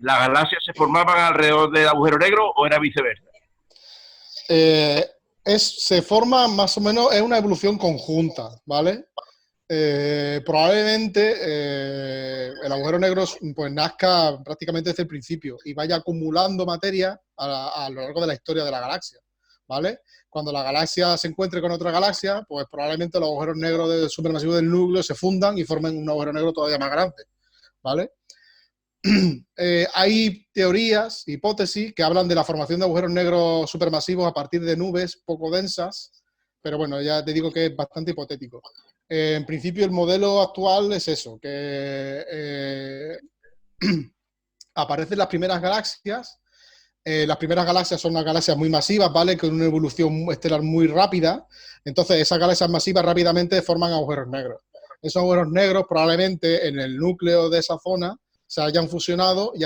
las galaxias se formaban alrededor del agujero negro o era viceversa. Se forma más o menos, es una evolución conjunta, ¿vale? Probablemente el agujero negro pues nazca prácticamente desde el principio y vaya acumulando materia a lo largo de la historia de la galaxia. ¿vale? Cuando la galaxia se encuentre con otra galaxia, pues probablemente los agujeros negros supermasivos del núcleo se fundan y formen un agujero negro todavía más grande, ¿vale? Hay teorías, hipótesis, que hablan de la formación de agujeros negros supermasivos a partir de nubes poco densas, pero bueno, ya te digo que es bastante hipotético. En principio, el modelo actual es eso, que aparecen las primeras galaxias. Las primeras galaxias son unas galaxias muy masivas, ¿vale? Con una evolución estelar muy rápida. Entonces, esas galaxias masivas rápidamente forman agujeros negros. Esos agujeros negros probablemente en el núcleo de esa zona se hayan fusionado y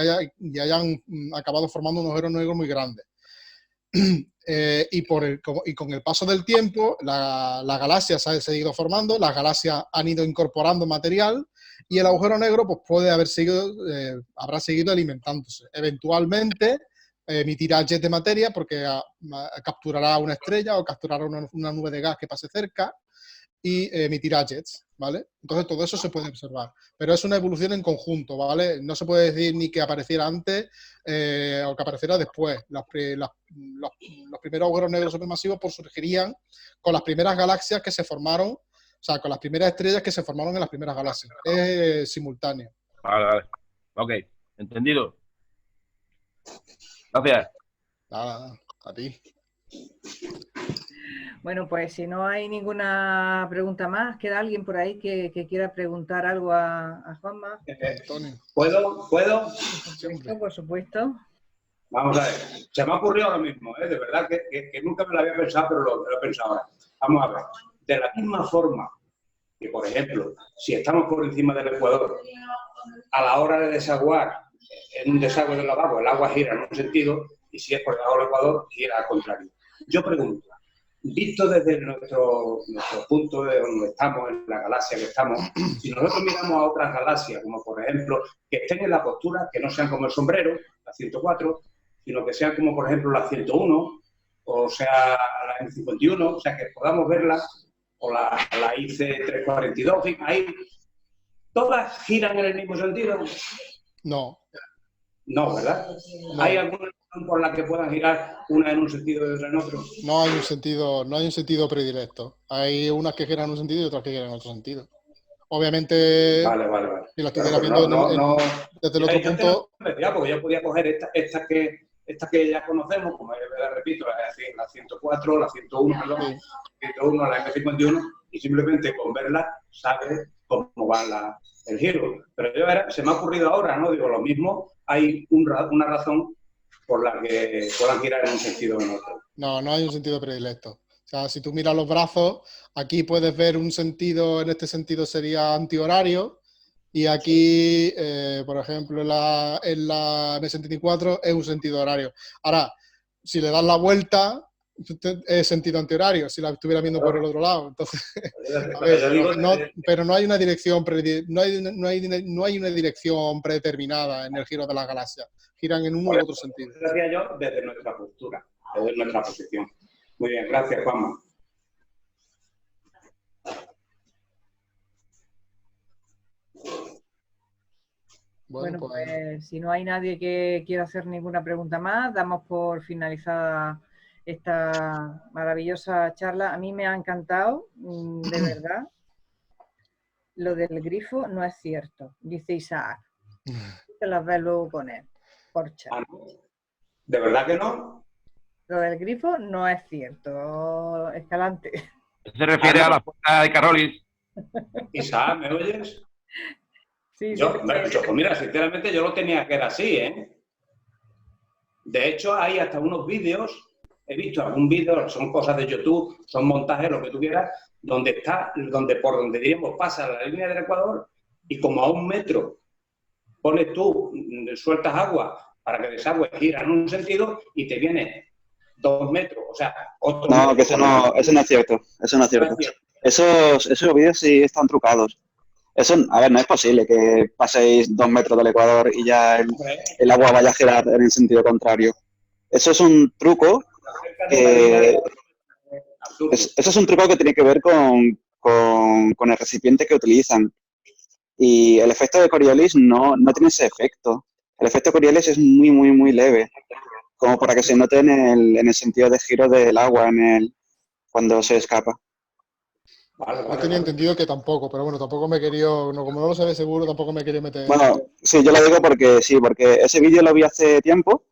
hayan acabado formando un agujero negro muy grande. Y con el paso del tiempo, las galaxias se han seguido formando, las galaxias han ido incorporando material y el agujero negro pues, habrá seguido alimentándose. Eventualmente emitirá jets de materia porque capturará una estrella o capturará una nube de gas que pase cerca y emitirá jets, ¿vale? Entonces todo eso se puede observar, pero es una evolución en conjunto, ¿vale? No se puede decir ni que apareciera antes o que apareciera después. Los primeros agujeros negros supermasivos pues, surgirían con las primeras galaxias que se formaron, o sea, con las primeras estrellas que se formaron en las primeras galaxias. Es simultáneo. Vale. Ok, entendido. Gracias. Nada, a ti. Bueno, pues si no hay ninguna pregunta más, ¿queda alguien por ahí que quiera preguntar algo a Juanma? Antonio. ¿Puedo? Por supuesto. Vamos a ver. Se me ha ocurrido ahora mismo, ¿eh? De verdad que nunca me lo había pensado, pero lo he pensado ahora. Vamos a ver. De la misma forma que, por ejemplo, si estamos por encima del ecuador, a la hora de desaguar en un desagüe del lavabo, el agua gira en un sentido y si es por debajo del ecuador, gira al contrario. Yo pregunto, visto desde nuestro punto de donde estamos, en la galaxia que estamos, si nosotros miramos a otras galaxias, como por ejemplo, que estén en la postura, que no sean como el sombrero, la 104, sino que sean como por ejemplo la 101, o sea, la M51, o sea, que podamos verlas, o la IC342, en fin, ahí, ¿todas giran en el mismo sentido? No. No, ¿verdad? No. ¿Hay alguna razón por la que puedan girar una en un sentido y otra en otro? No hay un sentido predilecto. Hay unas que giran en un sentido y otras que giran en otro sentido. Obviamente, Vale. si la estuviera viendo desde el otro punto... Porque yo podía coger estas que ya conocemos, como repito, la 104, la 101, perdón, Sí. la 101, la M51, y simplemente con verlas sabes cómo va el giro. Pero se me ha ocurrido ahora, ¿no? Digo, lo mismo, hay una razón por la que puedan girar en un sentido o en otro. No hay un sentido predilecto. O sea, si tú miras los brazos, aquí puedes ver un sentido, en este sentido sería antihorario, y aquí, por ejemplo, en la M74 es un sentido horario. Ahora, si le das la vuelta, es sentido antihorario, si la estuviera viendo por el otro lado. Entonces, a ver, pero no hay una dirección no hay una dirección predeterminada en el giro de las galaxias. Giran en uno u otro sentido. Lo decía yo desde nuestra postura, desde nuestra posición. Muy bien, gracias, Juanma. Bueno, pues si no hay nadie que quiera hacer ninguna pregunta más, damos por finalizada esta maravillosa charla. A mí me ha encantado, de verdad. Lo del grifo no es cierto, dice Isaac. Te las ves luego con él, por chat. ¿De verdad que no? Lo del grifo no es cierto, Escalante. Se refiere a la puerta de Carrolis. Isaac, ¿me oyes? Sí, Pues mira, sinceramente yo lo tenía que era así, ¿eh? De hecho, hay hasta unos vídeos, he visto algún vídeo, son cosas de YouTube, son montajes, lo que tú quieras, por donde diríamos pasa la línea del Ecuador y como a 1 metro pones tú, sueltas agua para que desagüe, gira en un sentido y te viene 2 metros, o sea, otro No, metro. que eso no es cierto, Esos vídeos sí están trucados. Eso, a ver, no es posible que paséis 2 metros del Ecuador y ya el agua vaya a girar en el sentido contrario. Eso es un truco que... Eso es un truco que tiene que ver con el recipiente que utilizan. Y el efecto de Coriolis no tiene ese efecto. El efecto Coriolis es muy, muy, muy leve. como para que se note en el sentido de giro del agua cuando se escapa. No tenía entendido que tampoco, pero bueno, tampoco me he querido, no, como no lo sabía seguro, tampoco me he querido meter. Bueno, sí, yo lo digo porque ese vídeo lo vi hace tiempo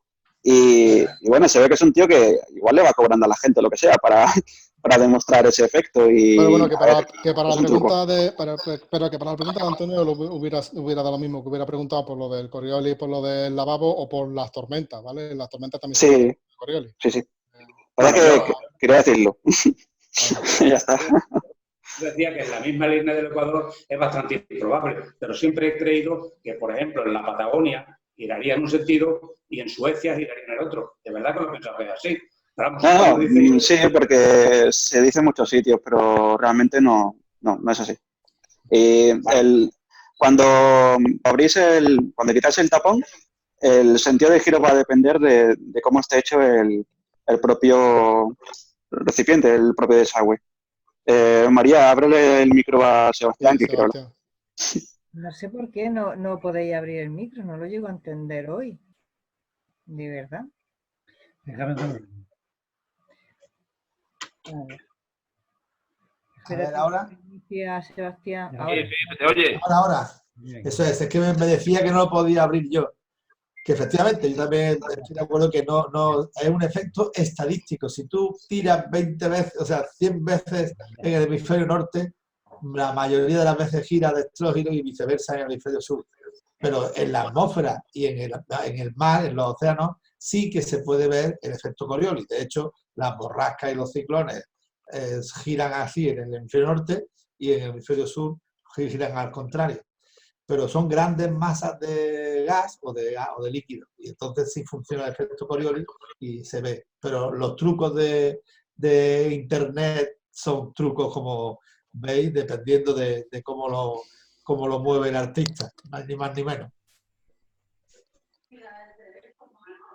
y bueno, se ve que es un tío que igual le va cobrando a la gente lo que sea para demostrar ese efecto. Y, pero bueno, que para la es un truco. pregunta que para la pregunta de Antonio hubiera dado lo mismo, que hubiera preguntado por lo del Coriolis, por lo del lavabo o por las tormentas, ¿vale? Las tormentas también Sí, son Coriolis. sí. La verdad que quería decirlo. Ya está. Decía que en la misma línea del Ecuador es bastante improbable, pero siempre he creído que, por ejemplo, en la Patagonia giraría en un sentido y en Suecia giraría en el otro. De verdad que lo pensaba que es así. Pero vamos, No, sí, porque se dice en muchos sitios, pero realmente no es así. Y cuando quitas el tapón, el sentido de giro va a depender de cómo esté hecho el propio recipiente, el propio desagüe. María, ábrele el micro a Sebastián, que quiero hablar. No sé por qué no podéis abrir el micro, no lo llego a entender hoy. De verdad. Déjame ver. A ver ahora. Sebastián. Ahora. Oye. Ahora. Eso es que me decía que no lo podía abrir yo. Que efectivamente, yo también estoy de acuerdo que no es un efecto estadístico. Si tú tiras 20 veces, o sea, 100 veces en el hemisferio norte, la mayoría de las veces gira de estrógeno y viceversa en el hemisferio sur. Pero en la atmósfera y en el mar, en los océanos, sí que se puede ver el efecto Coriolis. De hecho, las borrascas y los ciclones giran así en el hemisferio norte y en el hemisferio sur giran al contrario. Pero son grandes masas de gas o de líquido. Y entonces sí funciona el efecto Coriolis y se ve. Pero los trucos de Internet son trucos, como veis, dependiendo de cómo lo mueve el artista, ni más ni menos.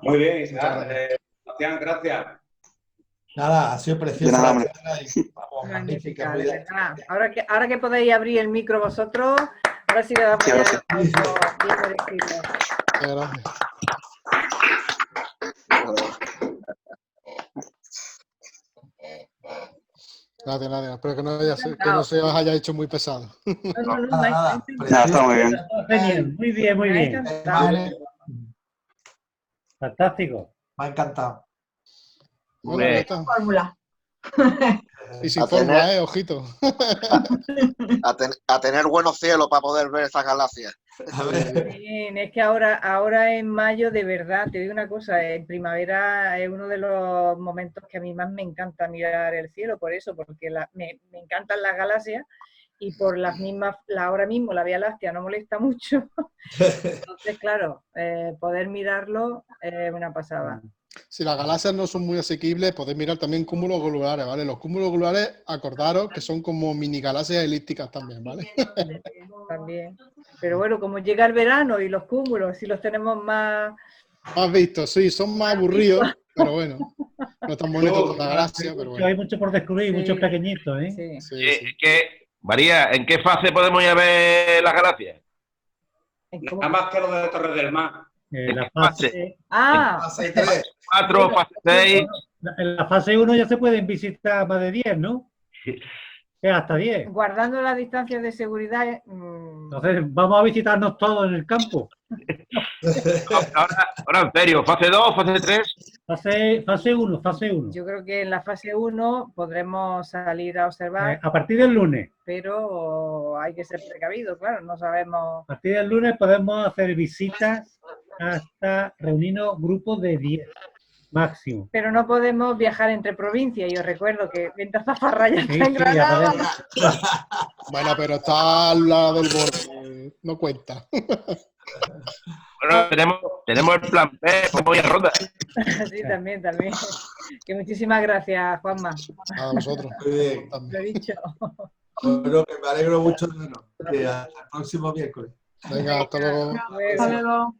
Muy bien, Sebastián, gracias. Nada, ha sido preciosa la charla y vamos, magnífica. De verdad. Ahora que podéis abrir el micro vosotros, ahora sí le damos ya el aplauso bien merecido. Gracias. Gracias. Espero que no se os haya hecho muy pesado. Nada, está muy bien. Muy bien. Fantástico. Me ha encantado. Bueno, ya está. Fórmula. Y sin fórmula, ojito. A tener buenos cielos para poder ver estas galaxias. Bien, es que ahora en mayo, de verdad, te digo una cosa, en primavera es uno de los momentos que a mí más me encanta mirar el cielo, por eso, porque me encantan las galaxias y por las mismas, ahora mismo la Vía Láctea no molesta mucho. Entonces, claro, poder mirarlo es una pasada. Si las galaxias no son muy asequibles, podéis mirar también cúmulos globulares, ¿vale? Los cúmulos globulares, acordaros que son como mini galaxias elípticas también, ¿vale? También. Pero bueno, como llega el verano y los cúmulos, si los tenemos más vistos, sí, son más aburridos, pero bueno, no tan bonitos como la galaxia, pero bueno. Hay mucho por descubrir, muchos pequeñitos, ¿eh? Sí. María, ¿en qué fase podemos ir a ver las galaxias? Nada más que lo de Torres del Mar. La fase... Fase 3. 4, fase 6. En la fase 1 ya se pueden visitar más de 10, ¿no? Hasta 10. Guardando las distancias de seguridad. Entonces, vamos a visitarnos todos en el campo. Ahora en serio, ¿fase 2, fase 3? Fase 1. Yo creo que en la fase 1 podremos salir a observar. A partir del lunes. Pero hay que ser precavidos, claro, no sabemos. A partir del lunes podemos hacer visitas hasta reunirnos grupos de 10 máximo. Pero no podemos viajar entre provincias. Yo recuerdo que mientras Zafarraya está en Granada. Bueno, pero está al lado del borde, no cuenta. Bueno, tenemos el plan B, como a ronda. Sí, también. Que muchísimas gracias, Juanma. A vosotros. Muy bien. Lo he dicho. Bueno, que me alegro mucho de vernos. Hasta el próximo miércoles. Venga, hasta luego. Hasta luego.